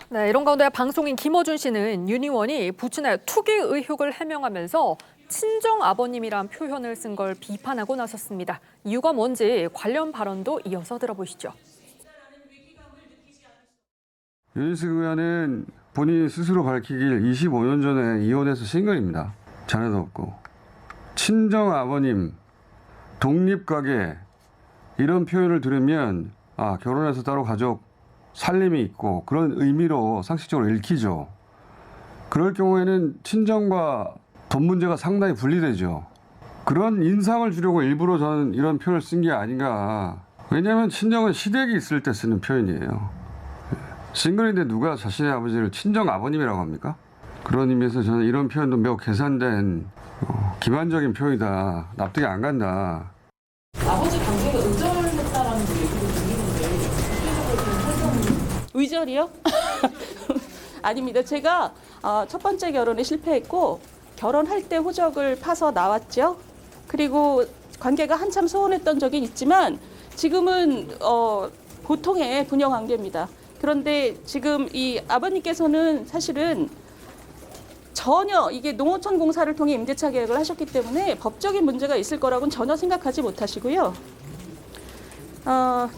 Speaker 3: 네, 이런 가운데 방송인 김어준 씨는 윤 의원이 부친의 투기 의혹을 해명하면서 친정 아버님이란 표현을 쓴 걸 비판하고 나섰습니다. 이유가 뭔지 관련 발언도 이어서 들어보시죠.
Speaker 20: 윤희숙 의원은 본인이 스스로 밝히길 25년 전에 이혼해서 싱글입니다. 자녀도 없고. 친정 아버님, 독립가게 이런 표현을 들으면 결혼해서 따로 가족 살림이 있고 그런 의미로 상식적으로 읽히죠. 그럴 경우에는 친정과 돈 문제가 상당히 분리되죠. 그런 인상을 주려고 일부러 저는 이런 표현을 쓴 게 아닌가. 왜냐하면 친정은 시댁이 있을 때 쓰는 표현이에요. 싱글인데 누가 자신의 아버지를 친정 아버님이라고 합니까? 그런 의미에서 저는 이런 표현도 매우 계산된 기만적인 표현이다. 납득이 안 간다.
Speaker 11: 아버지 관계가 의절했다라는 얘기도 들리는데 의절이요? 아닙니다. 제가 첫 번째 결혼에 실패했고 결혼할 때 호적을 파서 나왔죠. 그리고 관계가 한참 소원했던 적이 있지만 지금은 보통의 부녀 관계입니다. 그런데 지금 이 아버님께서는 사실은 전혀 이게 농어촌 공사를 통해 임대차 계약을 하셨기 때문에 법적인 문제가 있을 거라고는 전혀 생각하지 못하시고요.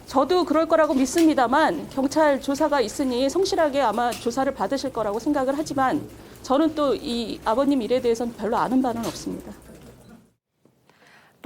Speaker 11: 저도 그럴 거라고 믿습니다만 경찰 조사가 있으니 성실하게 아마 조사를 받으실 거라고 생각을 하지만 저는 또 이 아버님 일에 대해서는 별로 아는 바는 없습니다.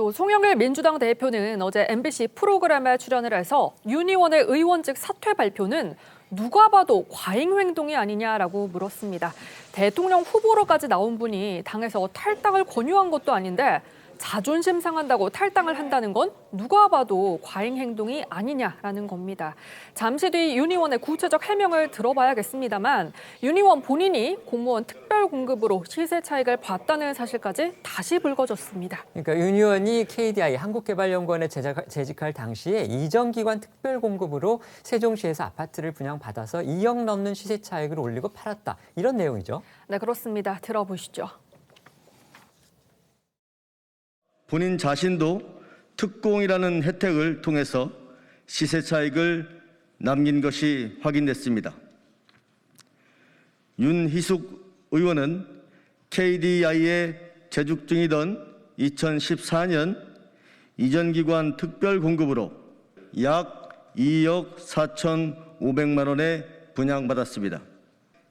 Speaker 3: 또 송영길 민주당 대표는 어제 MBC 프로그램에 출연을 해서 윤 의원의 의원직 사퇴 발표는 누가 봐도 과잉 행동이 아니냐라고 물었습니다. 대통령 후보로까지 나온 분이 당에서 탈당을 권유한 것도 아닌데 자존심 상한다고 탈당을 한다는 건 누가 봐도 과잉 행동이 아니냐라는 겁니다. 잠시 뒤 윤 의원의 구체적 해명을 들어봐야겠습니다만 윤 의원 본인이 공무원 특별 공급으로 시세 차익을 봤다는 사실까지 다시 불거졌습니다.
Speaker 1: 그러니까 윤 의원이 KDI 한국개발연구원에 재직할 당시에 이전기관 특별 공급으로 세종시에서 아파트를 분양받아서 2억 넘는 시세 차익을 올리고 팔았다. 이런 내용이죠.
Speaker 3: 네, 그렇습니다. 들어보시죠.
Speaker 13: 본인 자신도 특공이라는 혜택을 통해서 시세 차익을 남긴 것이 확인됐습니다. 윤희숙 의원은 KDI에 재직 중이던 2014년 이전기관 특별 공급으로 약 2억 4,500만 원에 분양받았습니다.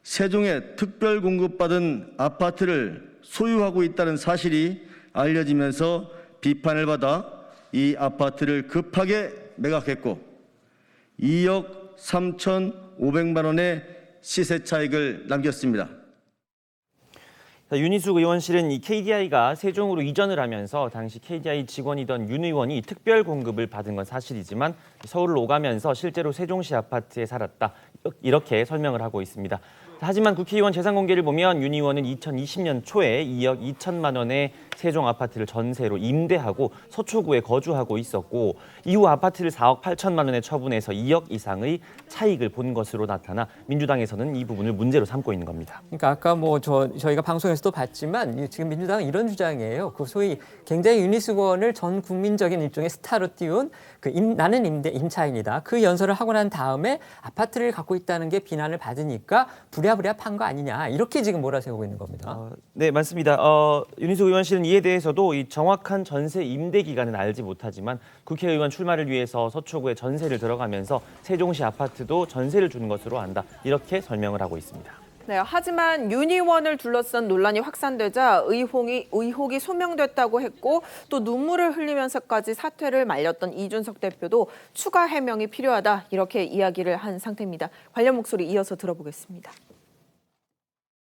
Speaker 13: 세종에 특별 공급받은 아파트를 소유하고 있다는 사실이 알려지면서 비판을 받아 이 아파트를 급하게 매각했고 2억 3,500만 원의 시세 차익을 남겼습니다.
Speaker 4: 윤희숙 의원실은 이 KDI가 세종으로 이전을 하면서 당시 KDI 직원이던 윤 의원이 특별 공급을 받은 건 사실이지만 서울을 오가면서 실제로 세종시 아파트에 살았다. 이렇게 설명을 하고 있습니다. 하지만 국회의원 재산 공개를 보면 윤 의원은 2020년 초에 2억 2천만 원의 세종 아파트를 전세로 임대하고 서초구에 거주하고 있었고 이후 아파트를 4억 8천만 원에 처분해서 2억 이상의 차익을 본 것으로 나타나 민주당에서는 이 부분을 문제로 삼고 있는 겁니다.
Speaker 1: 그러니까 아까 저희가 방송에서도 봤지만 지금 민주당은 이런 주장이에요. 그 소위 굉장히 윤희숙 의원을 전 국민적인 일종의 스타로 띄운 나는 임차인이다. 그 연설을 하고 난 다음에 아파트를 갖고 있다는 게 비난을 받으니까 부랴부랴 판 거 아니냐. 이렇게 지금 몰아세우고 있는 겁니다.
Speaker 4: 네, 맞습니다. 윤희숙 의원실은 이에 대해서도 이 정확한 전세 임대 기간은 알지 못하지만 국회의원 출마를 위해서 서초구에 전세를 들어가면서 세종시 아파트도 전세를 주는 것으로 안다. 이렇게 설명을 하고 있습니다.
Speaker 2: 네, 하지만 윤 의원을 둘러싼 논란이 확산되자 의혹이 소명됐다고 했고 또 눈물을 흘리면서까지 사퇴를 말렸던 이준석 대표도 추가 해명이 필요하다 이렇게 이야기를 한 상태입니다. 관련 목소리 이어서 들어보겠습니다.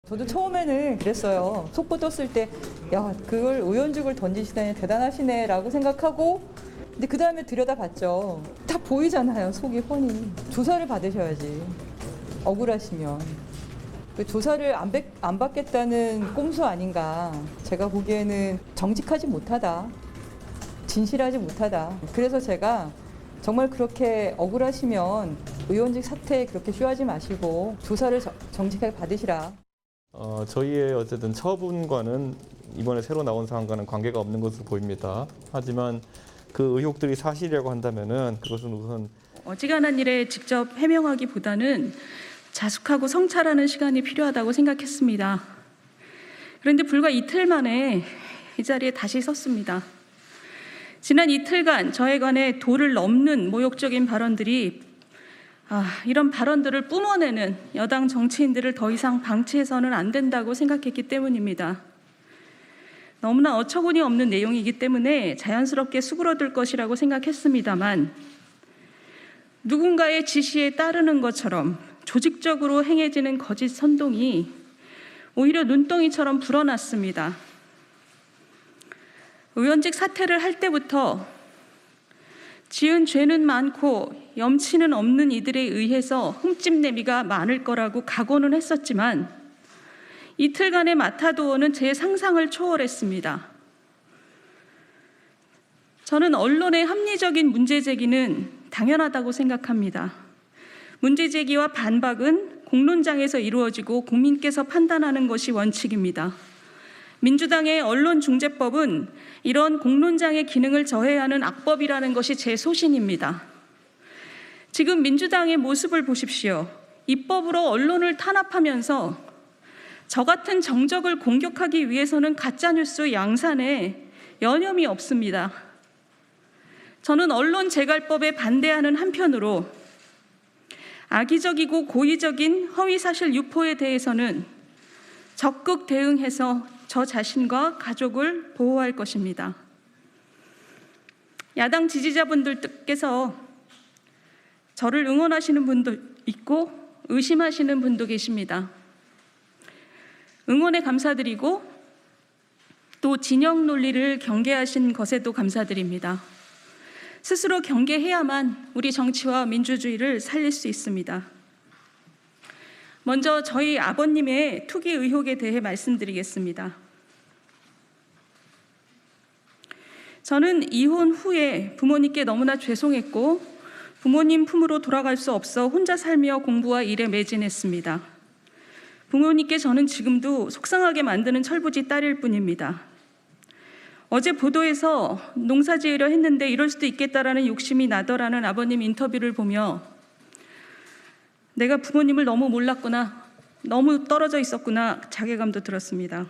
Speaker 21: 저도 처음에는 그랬어요. 속보 떴을 때 야, 그걸 의원직을 던지시다니 대단하시네라고 생각하고 근데 그다음에 들여다봤죠. 다 보이잖아요. 속이 훤히. 조사를 받으셔야지. 억울하시면. 그 조사를 안 받겠다는 꼼수 아닌가. 제가 보기에는 정직하지 못하다. 진실하지 못하다. 그래서 제가 정말 그렇게 억울하시면 의원직 사퇴에 그렇게 쇼하지 마시고 조사를 정직하게 받으시라.
Speaker 22: 저희의 어쨌든 처분과는 이번에 새로 나온 사안과는 관계가 없는 것으로 보입니다. 하지만 그 의혹들이 사실이라고 한다면은 그것은 우선
Speaker 11: 어지간한 일에 직접 해명하기보다는 자숙하고 성찰하는 시간이 필요하다고 생각했습니다. 그런데 불과 이틀 만에 이 자리에 다시 섰습니다. 지난 이틀간 저에 관해 도를 넘는 모욕적인 발언들이 이런 발언들을 뿜어내는 여당 정치인들을 더 이상 방치해서는 안 된다고 생각했기 때문입니다. 너무나 어처구니 없는 내용이기 때문에 자연스럽게 수그러들 것이라고 생각했습니다만 누군가의 지시에 따르는 것처럼 조직적으로 행해지는 거짓 선동이 오히려 눈덩이처럼 불어났습니다. 의원직 사퇴를 할 때부터 지은 죄는 많고 염치는 없는 이들에 의해서 흠집내미가 많을 거라고 각오는 했었지만 이틀간의 마타도어는 제 상상을 초월했습니다. 저는 언론의 합리적인 문제 제기는 당연하다고 생각합니다. 문제 제기와 반박은 공론장에서 이루어지고 국민께서 판단하는 것이 원칙입니다. 민주당의 언론중재법은 이런 공론장의 기능을 저해하는 악법이라는 것이 제 소신입니다. 지금 민주당의 모습을 보십시오. 입법으로 언론을 탄압하면서 저 같은 정적을 공격하기 위해서는 가짜뉴스 양산에 여념이 없습니다. 저는 언론 재갈법에 반대하는 한편으로 악의적이고 고의적인 허위사실 유포에 대해서는 적극 대응해서 저 자신과 가족을 보호할 것입니다. 야당 지지자분들께서 저를 응원하시는 분도 있고 의심하시는 분도 계십니다. 응원에 감사드리고 또 진영 논리를 경계하신 것에도 감사드립니다. 스스로 경계해야만 우리 정치와 민주주의를 살릴 수 있습니다. 먼저 저희 아버님의 투기 의혹에 대해 말씀드리겠습니다. 저는 이혼 후에 부모님께 너무나 죄송했고 부모님 품으로 돌아갈 수 없어 혼자 살며 공부와 일에 매진했습니다. 부모님께 저는 지금도 속상하게 만드는 철부지 딸일 뿐입니다. 어제 보도에서 농사 지으려 했는데 이럴 수도 있겠다라는 욕심이 나더라는 아버님 인터뷰를 보며 내가 부모님을 너무 몰랐구나, 너무 떨어져 있었구나 자괴감도 들었습니다.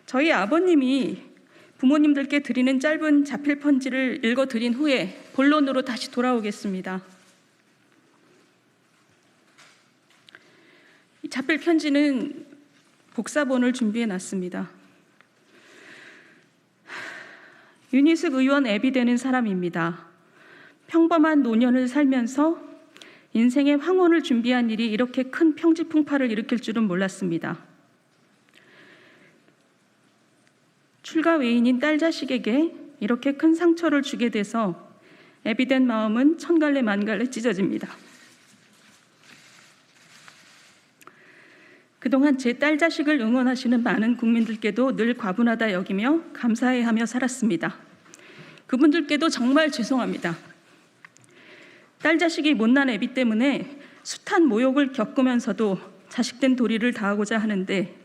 Speaker 11: 저희 아버님이 부모님들께 드리는 짧은 자필 편지를 읽어드린 후에 본론으로 다시 돌아오겠습니다. 이 자필 편지는 복사본을 준비해 놨습니다. 윤희숙 의원 앱이 되는 사람입니다. 평범한 노년을 살면서 인생의 황혼을 준비한 일이 이렇게 큰 평지풍파를 일으킬 줄은 몰랐습니다. 출가 외인인 딸 자식에게 이렇게 큰 상처를 주게 돼서 앱이 된 마음은 천갈래 만갈래 찢어집니다. 그동안 제 딸 자식을 응원하시는 많은 국민들께도 늘 과분하다 여기며 감사해하며 살았습니다. 그분들께도 정말 죄송합니다. 딸 자식이 못난 애비 때문에 숱한 모욕을 겪으면서도 자식된 도리를 다하고자 하는데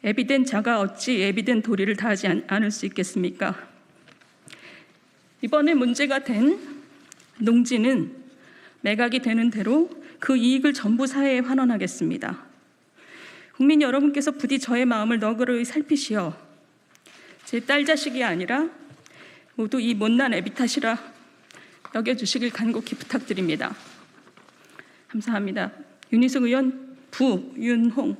Speaker 11: 애비된 자가 어찌 애비된 도리를 다하지 않을 수 있겠습니까? 이번에 문제가 된 농지는 매각이 되는 대로 그 이익을 전부 사회에 환원하겠습니다. 국민 여러분께서 부디 저의 마음을 너그러이 살피시어 제 딸 자식이 아니라 모두 이 못난 애비 탓이라 여겨주시길 간곡히 부탁드립니다. 감사합니다. 윤희숙 의원 부윤홍.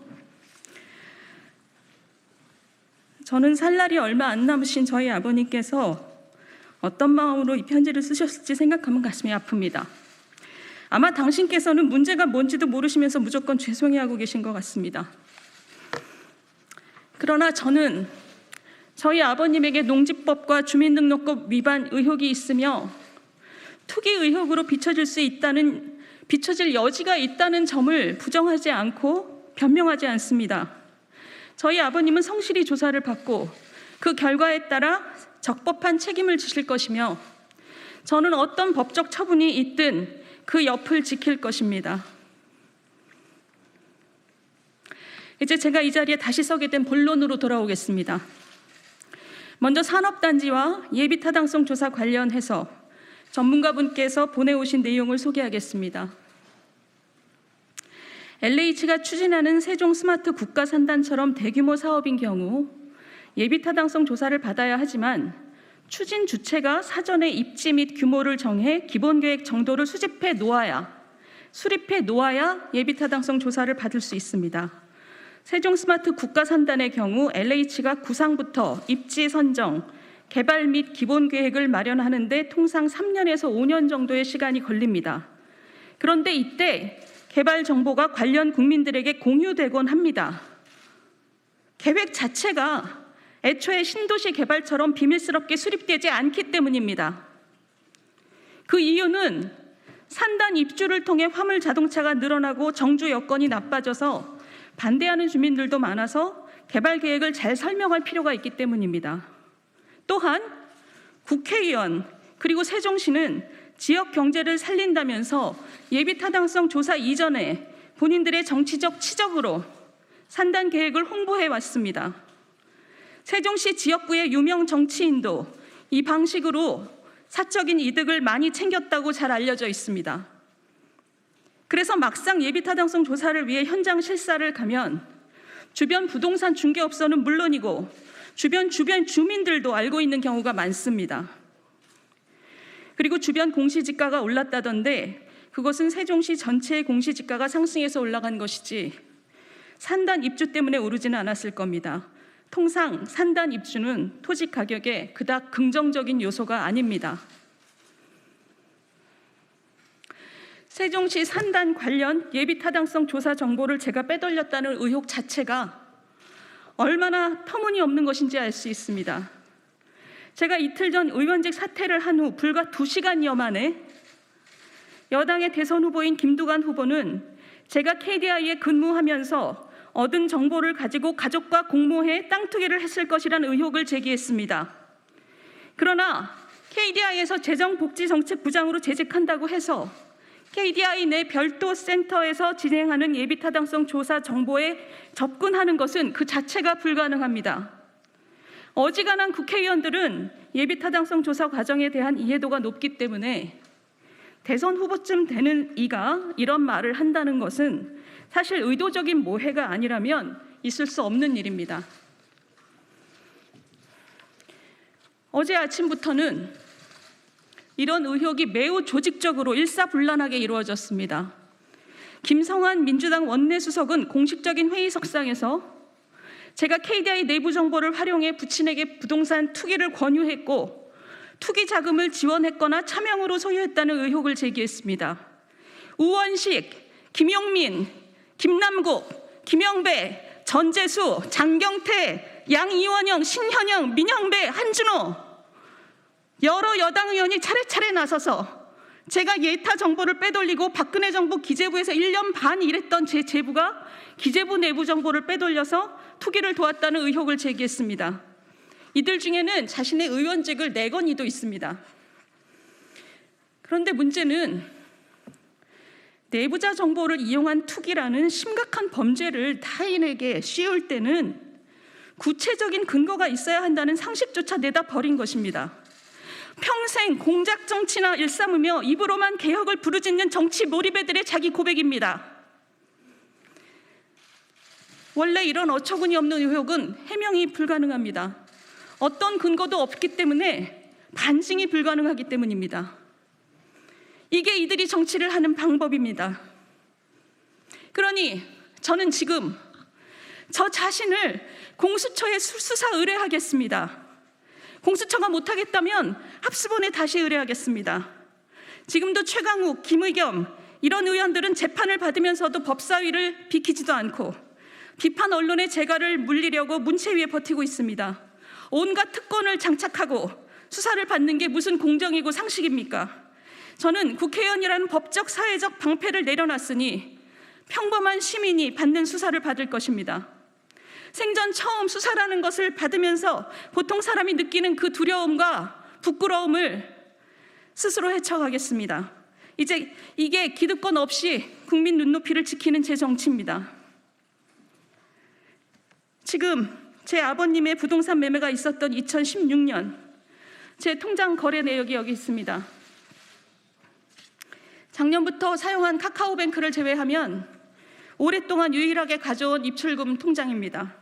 Speaker 11: 저는 살 날이 얼마 안 남으신 저희 아버님께서 어떤 마음으로 이 편지를 쓰셨을지 생각하면 가슴이 아픕니다. 아마 당신께서는 문제가 뭔지도 모르시면서 무조건 죄송해하고 계신 것 같습니다. 그러나 저는 저희 아버님에게 농지법과 주민등록법 위반 의혹이 있으며 투기 의혹으로 비춰질 여지가 있다는 점을 부정하지 않고 변명하지 않습니다. 저희 아버님은 성실히 조사를 받고 그 결과에 따라 적법한 책임을 지실 것이며 저는 어떤 법적 처분이 있든 그 옆을 지킬 것입니다. 이제 제가 이 자리에 다시 서게 된 본론으로 돌아오겠습니다. 먼저 산업단지와 예비타당성 조사 관련해서 전문가분께서 보내오신 내용을 소개하겠습니다. LH가 추진하는 세종 스마트 국가산단처럼 대규모 사업인 경우 예비타당성 조사를 받아야 하지만 추진 주체가 사전에 입지 및 규모를 정해 기본계획 정도를 수립해 놓아야 예비타당성 조사를 받을 수 있습니다. 세종 스마트 국가산단의 경우 LH가 구상부터 입지 선정, 개발 및 기본계획을 마련하는 데 통상 3년에서 5년 정도의 시간이 걸립니다. 그런데 이때 개발 정보가 관련 국민들에게 공유되곤 합니다. 계획 자체가 애초에 신도시 개발처럼 비밀스럽게 수립되지 않기 때문입니다. 그 이유는 산단 입주를 통해 화물 자동차가 늘어나고 정주 여건이 나빠져서 반대하는 주민들도 많아서 개발 계획을 잘 설명할 필요가 있기 때문입니다. 또한 국회의원 그리고 세종시는 지역 경제를 살린다면서 예비타당성 조사 이전에 본인들의 정치적 치적으로 산단 계획을 홍보해 왔습니다. 세종시 지역구의 유명 정치인도 이 방식으로 사적인 이득을 많이 챙겼다고 잘 알려져 있습니다. 그래서 막상 예비타당성 조사를 위해 현장 실사를 가면 주변 부동산 중개업소는 물론이고 주변 주민들도 알고 있는 경우가 많습니다. 그리고 주변 공시지가가 올랐다던데 그것은 세종시 전체의 공시지가가 상승해서 올라간 것이지 산단 입주 때문에 오르지는 않았을 겁니다. 통상 산단 입주는 토지 가격에 그닥 긍정적인 요소가 아닙니다. 세종시 산단 관련 예비 타당성 조사 정보를 제가 빼돌렸다는 의혹 자체가 얼마나 터무니없는 것인지 알 수 있습니다. 제가 이틀 전 의원직 사퇴를 한 후 불과 2시간여 만에 여당의 대선 후보인 김두관 후보는 제가 KDI에 근무하면서 얻은 정보를 가지고 가족과 공모해 땅 투기를 했을 것이라는 의혹을 제기했습니다. 그러나 KDI에서 재정복지정책부장으로 재직한다고 해서 KDI 내 별도 센터에서 진행하는 예비타당성 조사 정보에 접근하는 것은 그 자체가 불가능합니다. 어지간한 국회의원들은 예비타당성 조사 과정에 대한 이해도가 높기 때문에 대선 후보쯤 되는 이가 이런 말을 한다는 것은 사실 의도적인 모해가 아니라면 있을 수 없는 일입니다. 어제 아침부터는 이런 의혹이 매우 조직적으로 일사불란하게 이루어졌습니다. 김성환 민주당 원내수석은 공식적인 회의석상에서 제가 KDI 내부 정보를 활용해 부친에게 부동산 투기를 권유했고 투기 자금을 지원했거나 차명으로 소유했다는 의혹을 제기했습니다. 우원식, 김용민, 김남국, 김영배, 전재수, 장경태, 양이원영, 신현영, 민영배, 한준호 여러 여당 의원이 차례차례 나서서 제가 예타 정보를 빼돌리고 박근혜 정부 기재부에서 1년 반 일했던 제 제부가 기재부 내부 정보를 빼돌려서 투기를 도왔다는 의혹을 제기했습니다. 이들 중에는 자신의 의원직을 내건 이도 있습니다. 그런데 문제는 내부자 정보를 이용한 투기라는 심각한 범죄를 타인에게 씌울 때는 구체적인 근거가 있어야 한다는 상식조차 내다 버린 것입니다. 평생 공작 정치나 일삼으며 입으로만 개혁을 부르짖는 정치 몰입애들의 자기 고백입니다. 원래 이런 어처구니 없는 의혹은 해명이 불가능합니다. 어떤 근거도 없기 때문에 반증이 불가능하기 때문입니다. 이게 이들이 정치를 하는 방법입니다. 그러니 저는 지금 저 자신을 공수처에 수사 의뢰하겠습니다. 공수처가 못하겠다면 합수본에 다시 의뢰하겠습니다. 지금도 최강욱, 김의겸 이런 의원들은 재판을 받으면서도 법사위를 비키지도 않고 비판 언론의 재갈을 물리려고 문체위에 버티고 있습니다. 온갖 특권을 장착하고 수사를 받는 게 무슨 공정이고 상식입니까? 저는 국회의원이라는 법적 사회적 방패를 내려놨으니 평범한 시민이 받는 수사를 받을 것입니다. 생전 처음 수사라는 것을 받으면서 보통 사람이 느끼는 그 두려움과 부끄러움을 스스로 헤쳐가겠습니다. 이제 이게 기득권 없이 국민 눈높이를 지키는 제 정치입니다. 지금 제 아버님의 부동산 매매가 있었던 2016년 제 통장 거래 내역이 여기 있습니다. 작년부터 사용한 카카오뱅크를 제외하면 오랫동안 유일하게 가져온 입출금 통장입니다.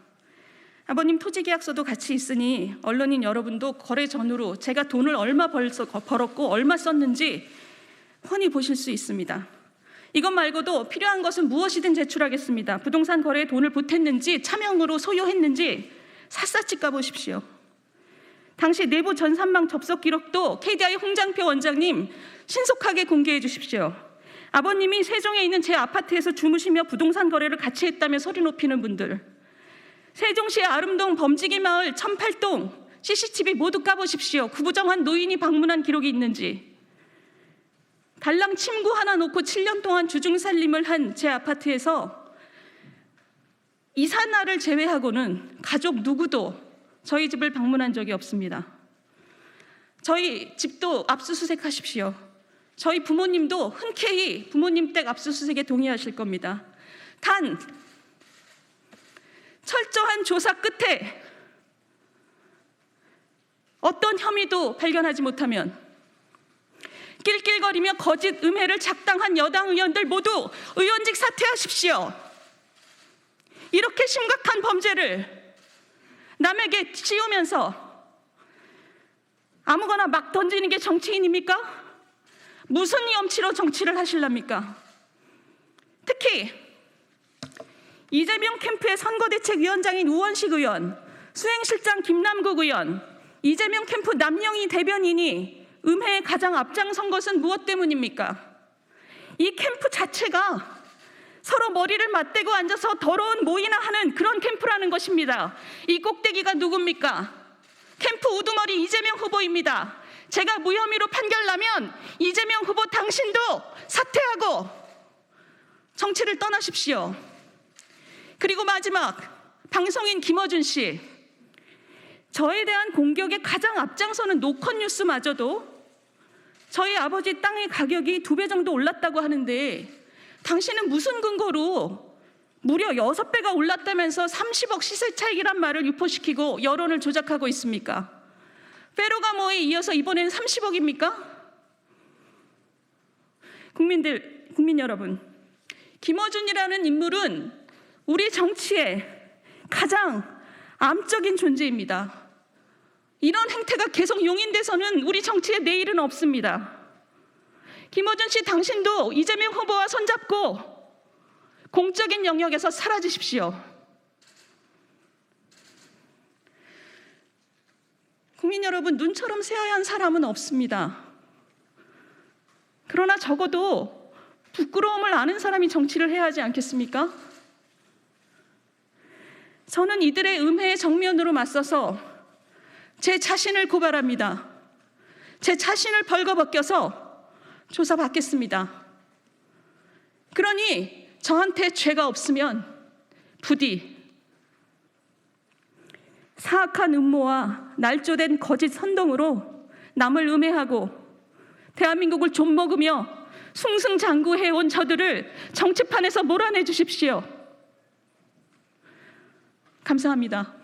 Speaker 11: 아버님 토지계약서도 같이 있으니 언론인 여러분도 거래 전후로 제가 돈을 얼마 벌었고 얼마 썼는지 훤히 보실 수 있습니다. 이것 말고도 필요한 것은 무엇이든 제출하겠습니다. 부동산 거래에 돈을 보탰는지 차명으로 소유했는지 샅샅이 까보십시오. 당시 내부 전산망 접속 기록도 KDI 홍장표 원장님 신속하게 공개해 주십시오. 아버님이 세종에 있는 제 아파트에서 주무시며 부동산 거래를 같이 했다며 소리 높이는 분들, 세종시의 아름동 범지기 마을 1008동 CCTV 모두 까보십시오. 구부정한 노인이 방문한 기록이 있는지, 달랑 침구 하나 놓고 7년 동안 주중살림을 한 제 아파트에서 이사날을 제외하고는 가족 누구도 저희 집을 방문한 적이 없습니다. 저희 집도 압수수색하십시오. 저희 부모님도 흔쾌히 부모님 댁 압수수색에 동의하실 겁니다. 단 철저한 조사 끝에 어떤 혐의도 발견하지 못하면 낄낄거리며 거짓 음해를 작당한 여당 의원들 모두 의원직 사퇴하십시오. 이렇게 심각한 범죄를 남에게 씌우면서 아무거나 막 던지는 게 정치인입니까? 무슨 염치로 정치를 하실랍니까? 특히 이재명 캠프의 선거대책위원장인 우원식 의원, 수행실장 김남국 의원, 이재명 캠프 남영희 대변인이 음해에 가장 앞장선 것은 무엇 때문입니까? 이 캠프 자체가 서로 머리를 맞대고 앉아서 더러운 모이나 하는 그런 캠프라는 것입니다. 이 꼭대기가 누굽니까? 캠프 우두머리 이재명 후보입니다. 제가 무혐의로 판결나면 이재명 후보 당신도 사퇴하고 정치를 떠나십시오. 그리고 마지막, 방송인 김어준 씨. 저에 대한 공격에 가장 앞장서는 노컷뉴스마저도 저희 아버지 땅의 가격이 2배 정도 올랐다고 하는데 당신은 무슨 근거로 무려 6배가 올랐다면서 30억 시세 차익이란 말을 유포시키고 여론을 조작하고 있습니까? 페루가모에 이어서 이번에는 30억입니까? 국민 여러분, 김어준이라는 인물은 우리 정치의 가장 암적인 존재입니다. 이런 행태가 계속 용인돼서는 우리 정치의 내일은 없습니다. 김어준 씨, 당신도 이재명 후보와 손잡고 공적인 영역에서 사라지십시오. 국민 여러분, 눈처럼 새하얀 사람은 없습니다. 그러나 적어도 부끄러움을 아는 사람이 정치를 해야 하지 않겠습니까? 저는 이들의 음해에 정면으로 맞서서 제 자신을 고발합니다. 제 자신을 벌거벗겨서 조사받겠습니다. 그러니 저한테 죄가 없으면 부디 사악한 음모와 날조된 거짓 선동으로 남을 음해하고 대한민국을 좀먹으며 숭승장구해온 저들을 정치판에서 몰아내 주십시오. 감사합니다.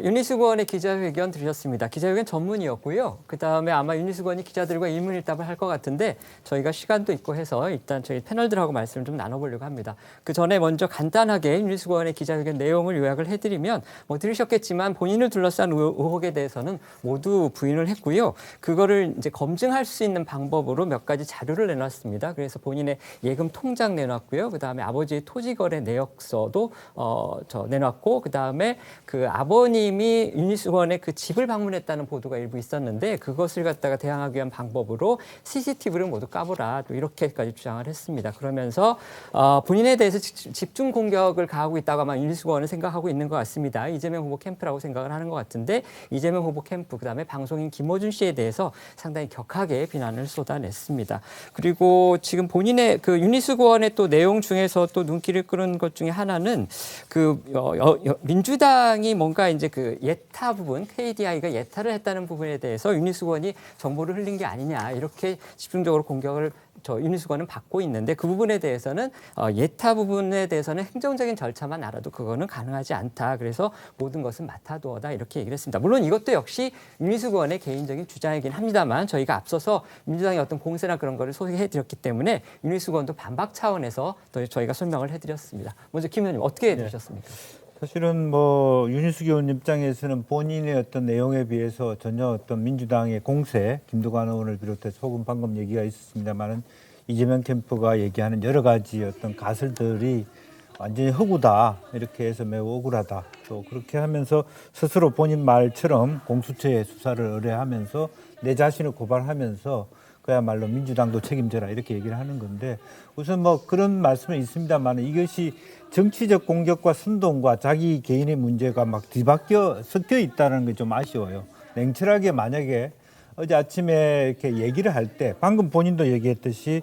Speaker 1: 윤희숙 의원의 기자회견 들으셨습니다. 기자회견 전문이었고요. 그다음에 아마 윤희숙 의원이 기자들과 일문일답을 할 것 같은데 저희가 시간도 있고 해서 일단 저희 패널들하고 말씀을 좀 나눠보려고 합니다. 그 전에 먼저 간단하게 윤희숙 의원의 기자회견 내용을 요약을 해드리면 들으셨겠지만 본인을 둘러싼 의혹에 대해서는 모두 부인을 했고요. 그거를 이제 검증할 수 있는 방법으로 몇 가지 자료를 내놨습니다. 그래서 본인의 예금 통장 내놨고요. 그다음에 아버지의 토지거래 내역서도 내놨고 그다음에 그 아버님이 윤희숙 의원의 그 집을 방문했다는 보도가 일부 있었는데 그것을 갖다가 대항하기 위한 방법으로 CCTV를 모두 까보라 또 이렇게까지 주장을 했습니다. 그러면서 본인에 대해서 집중 공격을 가하고 있다고 아마 윤희숙 의원은 생각하고 있는 것 같습니다. 이재명 후보 캠프라고 생각을 하는 것 같은데 이재명 후보 캠프 그다음에 방송인 김어준 씨에 대해서 상당히 격하게 비난을 쏟아냈습니다. 그리고 지금 본인의 그 윤희숙 의원의 또 내용 중에서 또 눈길을 끄는 것 중에 하나는 그 민주당이 뭔가 이제 그 예타 부분, KDI가 예타를 했다는 부분에 대해서 윤희숙 의원이 정보를 흘린 게 아니냐 이렇게 집중적으로 공격을 윤희숙 의원은 받고 있는데 그 부분에 대해서는 예타 부분에 대해서는 행정적인 절차만 알아도 그거는 가능하지 않다. 그래서 모든 것은 맡아두어다 이렇게 얘기를 했습니다. 물론 이것도 역시 윤희숙 의원의 개인적인 주장이긴 합니다만 저희가 앞서서 민주당의 어떤 공세나 그런 거를 소개해드렸기 때문에 윤희숙 의원도 반박 차원에서 더 저희가 설명을 해드렸습니다. 먼저 김 의원님 어떻게 들으셨습니까?
Speaker 9: 사실은 윤희숙 의원 입장에서는 본인의 어떤 내용에 비해서 전혀 어떤 민주당의 공세, 김두관 의원을 비롯해서 혹은 방금 얘기가 있었습니다만은 이재명 캠프가 얘기하는 여러 가지 어떤 가설들이 완전히 허구다 이렇게 해서 매우 억울하다 또 그렇게 하면서 스스로 본인 말처럼 공수처에 수사를 의뢰하면서 내 자신을 고발하면서 그야말로 민주당도 책임져라 이렇게 얘기를 하는 건데 우선 그런 말씀은 있습니다만 이것이 정치적 공격과 선동과 자기 개인의 문제가 막 뒤바뀌어 섞여 있다는 게 좀 아쉬워요. 냉철하게 만약에 어제 아침에 이렇게 얘기를 할 때 방금 본인도 얘기했듯이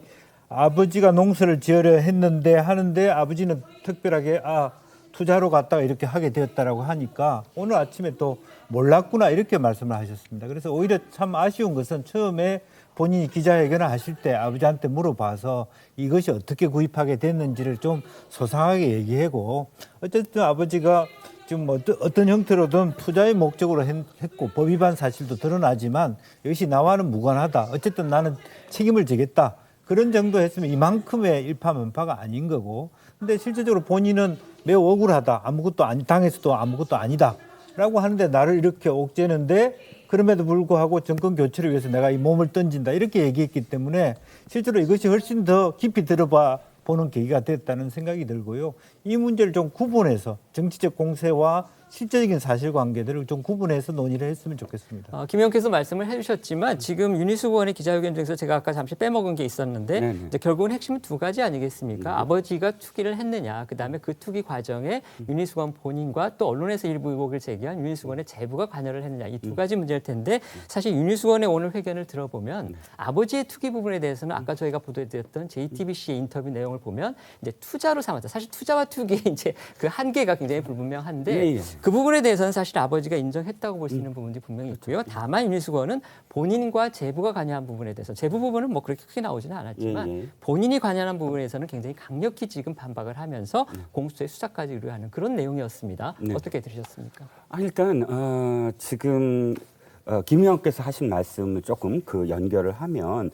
Speaker 9: 아버지가 농사를 지으려 했는데 하는데 아버지는 특별하게 투자로 갔다가 이렇게 하게 되었다라고 하니까 오늘 아침에 또 몰랐구나 이렇게 말씀을 하셨습니다. 그래서 오히려 참 아쉬운 것은 처음에 본인이 기자회견을 하실 때 아버지한테 물어봐서 이것이 어떻게 구입하게 됐는지를 좀 소상하게 얘기하고 어쨌든 아버지가 지금 어떤 형태로든 투자의 목적으로 했고 법 위반 사실도 드러나지만 이것이 나와는 무관하다. 어쨌든 나는 책임을 지겠다. 그런 정도 했으면 이만큼의 일파만파가 아닌 거고 근데 실질적으로 본인은 매우 억울하다. 아무것도 당에서도 아무것도 아니다. 라고 하는데 나를 이렇게 옥죄는데 그럼에도 불구하고 정권 교체를 위해서 내가 이 몸을 던진다 이렇게 얘기했기 때문에 실제로 이것이 훨씬 더 깊이 들어봐 보는 계기가 됐다는 생각이 들고요. 이 문제를 좀 구분해서 정치적 공세와 실제적인 사실관계들을 좀 구분해서 논의를 했으면 좋겠습니다.
Speaker 1: 김 의원께서 말씀을 해주셨지만 지금 윤희숙 의원의 기자회견 중에서 제가 아까 잠시 빼먹은 게 있었는데 이제 결국은 핵심은 두 가지 아니겠습니까? 아버지가 투기를 했느냐, 그다음에 그 투기 과정에 윤희숙 의원 본인과 또 언론에서 일부 의혹을 제기한 윤희숙 의원의 제부가 관여를 했느냐, 이 두 가지 문제일 텐데 사실 윤희숙 의원의 오늘 회견을 들어보면 아버지의 투기 부분에 대해서는 아까 저희가 보도해드렸던 JTBC의 인터뷰 내용을 보면 이제 투자로 삼았다. 사실 투자와 투기의 이제 그 한계가 굉장히 불분명한데 그 부분에 대해서는 사실 아버지가 인정했다고 볼 수 있는 부분이 분명히 있고요. 다만 윤희숙 의원은 본인과 제부가 관여한 부분에 대해서 제부 부분은 뭐 그렇게 크게 나오지는 않았지만 본인이 관여한 부분에서는 굉장히 강력히 지금 반박을 하면서 공수처의 수사까지 의뢰하는 그런 내용이었습니다. 어떻게 들으셨습니까?
Speaker 10: 일단 지금 김 의원께서 하신 말씀을 조금 그 연결을 하면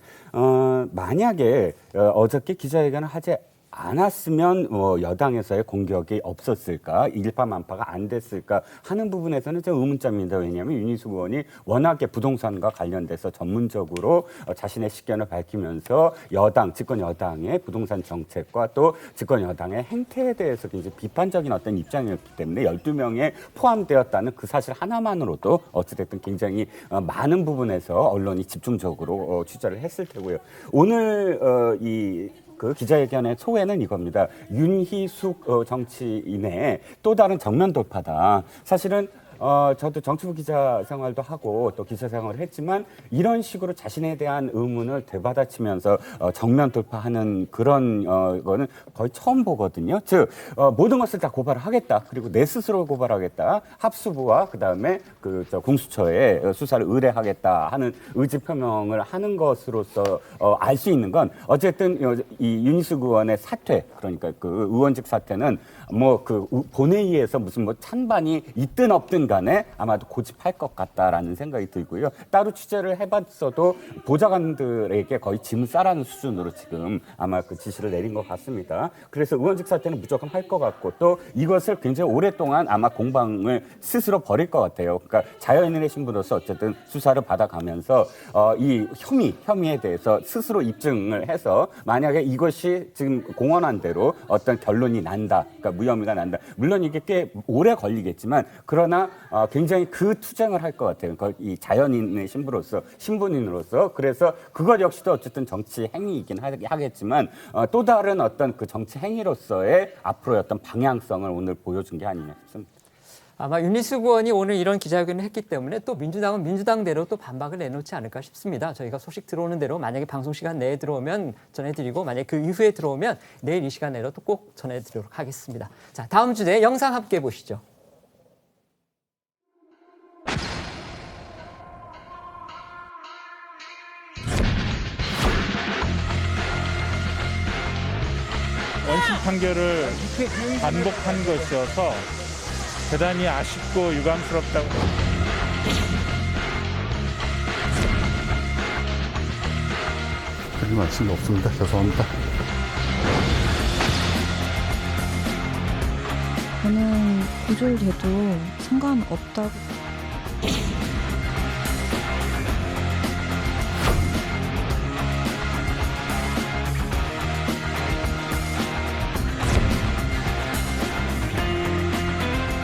Speaker 10: 만약에 어저께 기자회견을 하지 않았으면 여당에서의 공격이 없었을까, 일파만파가 안 됐을까 하는 부분에서는 좀 의문점입니다. 왜냐하면 윤희숙 의원이 워낙에 부동산과 관련돼서 전문적으로 자신의 식견을 밝히면서 여당, 집권 여당의 부동산 정책과 또 집권 여당의 행태에 대해서 굉장히 비판적인 어떤 입장이었기 때문에 12명에 포함되었다는 그 사실 하나만으로도 어찌됐든 굉장히 많은 부분에서 언론이 집중적으로 취재를 했을 테고요. 오늘 그 기자회견의 소회는 이겁니다. 윤희숙 정치인의 또 다른 정면 돌파다. 사실은 저도 정치부 기자 생활도 하고 또 기자 생활을 했지만 이런 식으로 자신에 대한 의문을 되받아치면서 정면 돌파하는 그런 거는 거의 처음 보거든요. 즉 모든 것을 다 고발을 하겠다. 그리고 내 스스로 고발하겠다. 합수부와 그다음에 공수처에 수사를 의뢰하겠다 하는 의지 표명을 하는 것으로서 알 수 있는 건 어쨌든 이 윤희숙 의원의 사퇴, 그러니까 그 의원직 사퇴는 뭐 그 본회의에서 무슨 뭐 찬반이 있든 없든 간에 아마도 고집할 것 같다라는 생각이 들고요. 따로 취재를 해봤어도 보좌관들에게 거의 짐을 싸라는 수준으로 지금 아마 그 지시를 내린 것 같습니다. 그래서 의원직 사퇴는 무조건 할 것 같고 또 이것을 굉장히 오랫동안 아마 공방을 스스로 벌일 것 같아요. 그러니까 자연인의 신분으로서 어쨌든 수사를 받아가면서 이 혐의에 대해서 스스로 입증을 해서 만약에 이것이 지금 공언한 대로 어떤 결론이 난다. 그러니까 무혐의가 난다. 물론 이게 꽤 오래 걸리겠지만 그러나 굉장히 그 투쟁을 할 것 같아요. 그러니까 이 자연인의 신분인으로서 그래서 그것 역시도 어쨌든 정치 행위이긴 하겠지만 또 다른 어떤 그 정치 행위로서의 앞으로의 어떤 방향성을 오늘 보여준 게 아니냐 싶습니다.
Speaker 1: 아마 윤희숙 의원이 오늘 이런 기자회견을 했기 때문에 또 민주당은 민주당대로 또 반박을 내놓지 않을까 싶습니다. 저희가 소식 들어오는 대로 만약에 방송 시간 내에 들어오면 전해드리고 만약에 그 이후에 들어오면 내일 이 시간 내로 또 꼭 전해드리도록 하겠습니다. 자, 다음 주제 영상 함께 보시죠.
Speaker 5: 원심 판결을 반복한 것이어서 대단히 아쉽고 유감스럽다고.
Speaker 6: 드릴 말씀이 없습니다. 죄송합니다.
Speaker 23: 저는 구조돼도 상관없다고.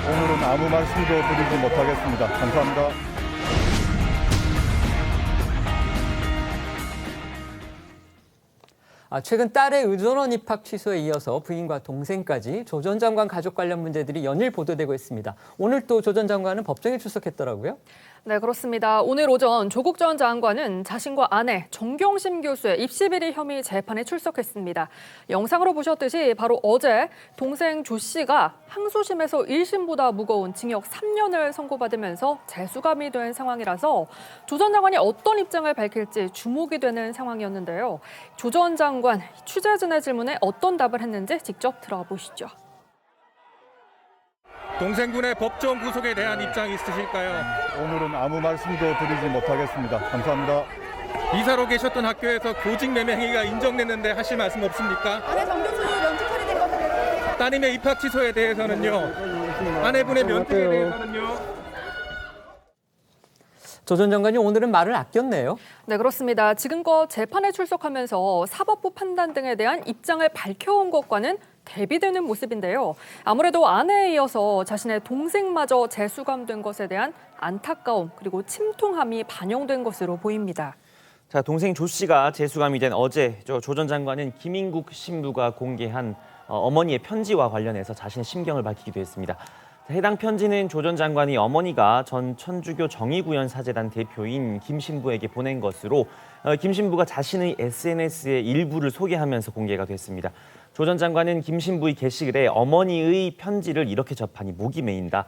Speaker 5: 오늘은 아무 말씀도 드리지 못하겠습니다. 감사합니다.
Speaker 1: 최근 딸의 의전원 입학 취소에 이어서 부인과 동생까지 조 전 장관 가족 관련 문제들이 연일 보도되고 있습니다. 오늘 또 조 전 장관은 법정에 출석했더라고요.
Speaker 3: 네, 그렇습니다. 오늘 오전 조국 전 장관은 자신과 아내 정경심 교수의 입시비리 혐의 재판에 출석했습니다. 영상으로 보셨듯이 바로 어제 동생 조 씨가 항소심에서 1심보다 무거운 징역 3년을 선고받으면서 재수감이 된 상황이라서 조 전 장관이 어떤 입장을 밝힐지 주목이 되는 상황이었는데요. 조 전 장관 취재진의 질문에 어떤 답을 했는지 직접 들어보시죠.
Speaker 5: 동생분의 법정 구속에 대한 입장 있으실까요? 오늘은 아무 말씀도 드리지 못하겠습니다. 감사합니다. 이사로 계셨던 학교에서 교직 매매 행위가 인정됐는데 하실 말씀 없습니까?
Speaker 24: 아내 정교수 면책 처리된 것을.
Speaker 5: 따님의 입학 취소에 대해서는요. 아내분의 면책에 대해서는요.
Speaker 1: 조 전 장관이 오늘은 말을 아꼈네요.
Speaker 3: 네, 그렇습니다. 지금껏 재판에 출석하면서 사법부 판단 등에 대한 입장을 밝혀온 것과는 대비되는 모습인데요. 아무래도 아내에 이어서 자신의 동생마저 재수감된 것에 대한 안타까움 그리고 침통함이 반영된 것으로 보입니다.
Speaker 4: 자, 동생 조 씨가 재수감이 된 어제 조 전 장관은 김인국 신부가 공개한 어머니의 편지와 관련해서 자신의 심경을 밝히기도 했습니다. 해당 편지는 조 전 장관이 어머니가 전 천주교 정의구현 사재단 대표인 김 신부에게 보낸 것으로 김 신부가 자신의 SNS의 일부를 소개하면서 공개가 됐습니다. 조 전 장관은 김 신부의 게시글에 어머니의 편지를 이렇게 접하니 목이 메인다.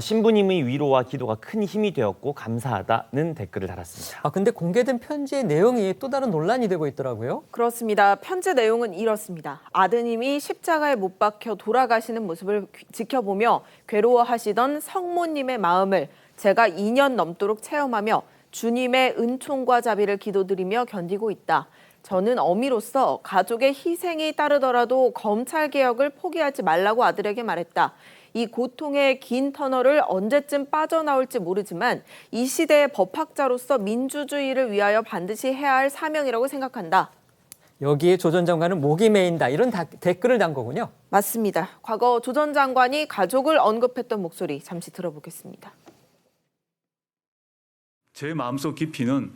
Speaker 4: 신부님의 위로와 기도가 큰 힘이 되었고 감사하다는 댓글을 달았습니다.
Speaker 1: 근데 공개된 편지의 내용이 또 다른 논란이 되고 있더라고요.
Speaker 2: 그렇습니다. 편지 내용은 이렇습니다. 아드님이 십자가에 못 박혀 돌아가시는 모습을 지켜보며 괴로워하시던 성모님의 마음을 제가 2년 넘도록 체험하며 주님의 은총과 자비를 기도드리며 견디고 있다. 저는 어미로서 가족의 희생이 따르더라도 검찰개혁을 포기하지 말라고 아들에게 말했다. 이 고통의 긴 터널을 언제쯤 빠져나올지 모르지만 이 시대의 법학자로서 민주주의를 위하여 반드시 해야 할 사명이라고 생각한다.
Speaker 1: 여기에 조 전 장관은 목이 메인다 이런 댓글을 단 거군요.
Speaker 2: 맞습니다. 과거 조 전 장관이 가족을 언급했던 목소리 잠시 들어보겠습니다.
Speaker 6: 제 마음속 깊이는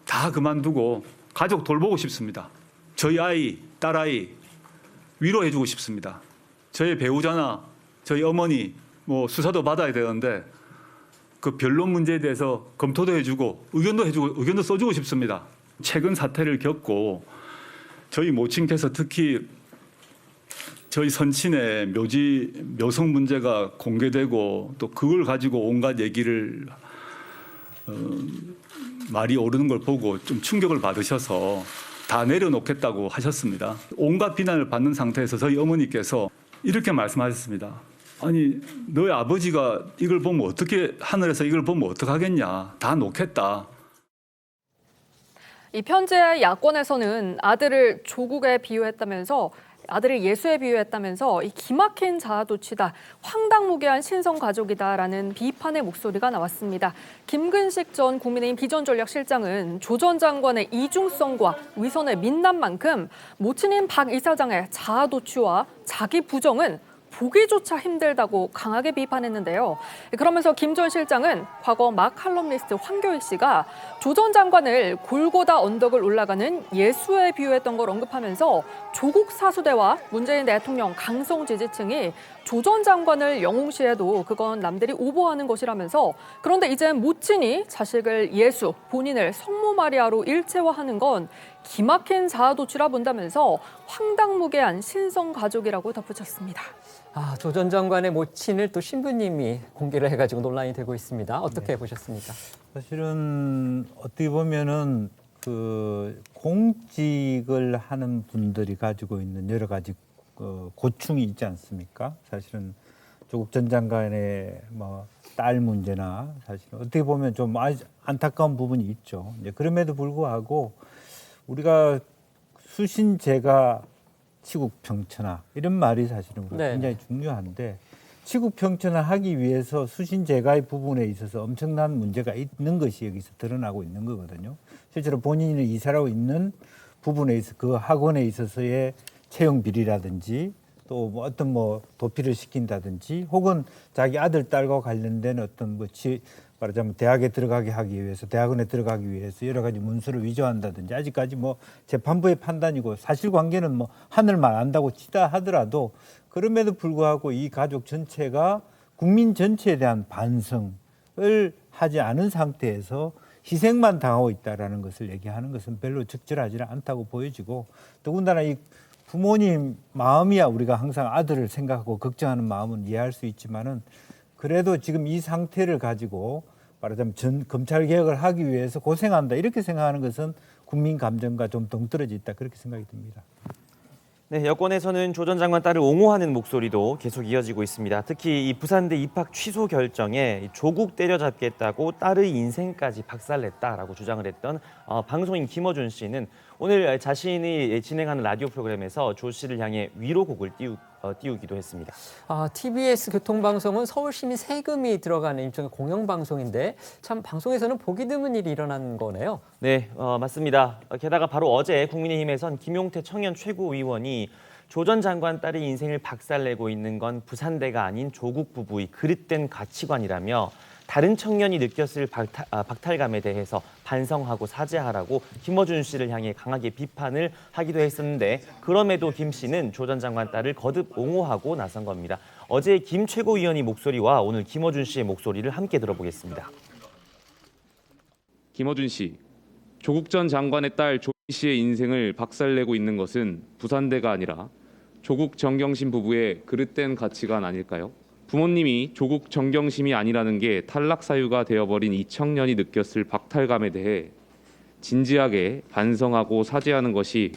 Speaker 6: 다 그만두고 가족 돌보고 싶습니다. 저희 아이, 딸아이 위로해주고 싶습니다. 저희 배우자나 저희 어머니 수사도 받아야 되는데 그 변론 문제에 대해서 검토도 해주고 의견도 써주고 싶습니다. 최근 사태를 겪고 저희 모친께서 특히 저희 선친의 묘성 문제가 공개되고 또 그걸 가지고 온갖 얘기를 말이 오르는 걸 보고 좀 충격을 받으셔서 다 내려놓겠다고 하셨습니다. 온갖 비난을 받는 상태에서 저희 어머니께서 이렇게 말씀하셨습니다. 아니 너희 아버지가 이걸 보면 어떻게 하늘에서 이걸 보면 어떡하겠냐. 다 놓겠다.
Speaker 3: 이 편지의 야권에서는 아들을 조국에 비유했다면서 아들을 예수에 비유했다면서 이 기막힌 자아도취다, 황당무계한 신성가족이다라는 비판의 목소리가 나왔습니다. 김근식 전 국민의힘 비전전략실장은 조 전 장관의 이중성과 위선의 민낯만큼 모친인 박 이사장의 자아도취와 자기 부정은 보기조차 힘들다고 강하게 비판했는데요. 그러면서 김 전 실장은 과거 막 칼럼니스트 황교익 씨가 조 전 장관을 골고다 언덕을 올라가는 예수에 비유했던 걸 언급하면서 조국 사수대와 문재인 대통령 강성 지지층이 조 전 장관을 영웅시해도 그건 남들이 오버하는 것이라면서 그런데 이젠 모친이 자식을 예수, 본인을 성모 마리아로 일체화하는 건 기막힌 자아도취라 본다면서 황당무계한 신성가족이라고 덧붙였습니다.
Speaker 1: 조 전 장관의 모친을 또 신부님이 공개를 해가지고 논란이 되고 있습니다. 어떻게 보셨습니까?
Speaker 9: 사실은 어떻게 보면은 그 공직을 하는 분들이 가지고 있는 여러 가지 고충이 있지 않습니까? 사실은 조국 전 장관의 딸 문제나 사실은 어떻게 보면 좀 안타까운 부분이 있죠. 이제 그럼에도 불구하고 우리가 수신제가 치국평천하 이런 말이 사실은 굉장히 중요한데 치국평천하하기 위해서 수신제가의 부분에 있어서 엄청난 문제가 있는 것이 여기서 드러나고 있는 거거든요. 실제로 본인이 이사라고 있는 부분에 있어 그 학원에 있어서의 채용 비리라든지 또 어떤 도피를 시킨다든지 혹은 자기 아들 딸과 관련된 어떤 말하자면 대학에 들어가게 하기 위해서 대학원에 들어가기 위해서 여러 가지 문서를 위조한다든지 아직까지 재판부의 판단이고 사실관계는 하늘만 안다고 치다 하더라도 그럼에도 불구하고 이 가족 전체가 국민 전체에 대한 반성을 하지 않은 상태에서 희생만 당하고 있다라는 것을 얘기하는 것은 별로 적절하지 않다고 보여지고 더군다나 이 부모님 마음이야 우리가 항상 아들을 생각하고 걱정하는 마음은 이해할 수 있지만은 그래도 지금 이 상태를 가지고 말하자면 검찰 개혁을 하기 위해서 고생한다 이렇게 생각하는 것은 국민 감정과 좀 동떨어져 있다 그렇게 생각이 듭니다.
Speaker 4: 네, 여권에서는 조 전 장관 딸을 옹호하는 목소리도 계속 이어지고 있습니다. 특히 이 부산대 입학 취소 결정에 조국 때려잡겠다고 딸의 인생까지 박살냈다라고 주장을 했던 방송인 김어준 씨는 오늘 자신이 진행하는 라디오 프로그램에서 조 씨를 향해 위로곡을 띄우기도 했습니다.
Speaker 1: TBS 교통방송은 서울시민 세금이 들어가는 일종의 공영방송인데 참 방송에서는 보기 드문 일이 일어난 거네요.
Speaker 4: 네, 맞습니다. 게다가 바로 어제 국민의힘에선 김용태 청년 최고위원이 조 전 장관 딸의 인생을 박살내고 있는 건 부산대가 아닌 조국 부부의 그릇된 가치관이라며 다른 청년이 느꼈을 박탈감에 대해서 반성하고 사죄하라고 김어준 씨를 향해 강하게 비판을 하기도 했었는데 그럼에도 김 씨는 조 전 장관 딸을 거듭 옹호하고 나선 겁니다. 어제 김 최고위원의 목소리와 오늘 김어준 씨의 목소리를 함께 들어보겠습니다.
Speaker 7: 김어준 씨, 조국 전 장관의 딸 조미 씨의 인생을 박살내고 있는 것은 부산대가 아니라 조국 정경심 부부의 그릇된 가치관 아닐까요? 부모님이 조국 정경심이 아니라는 게 탈락 사유가 되어버린 이 청년이 느꼈을 박탈감에 대해 진지하게 반성하고 사죄하는 것이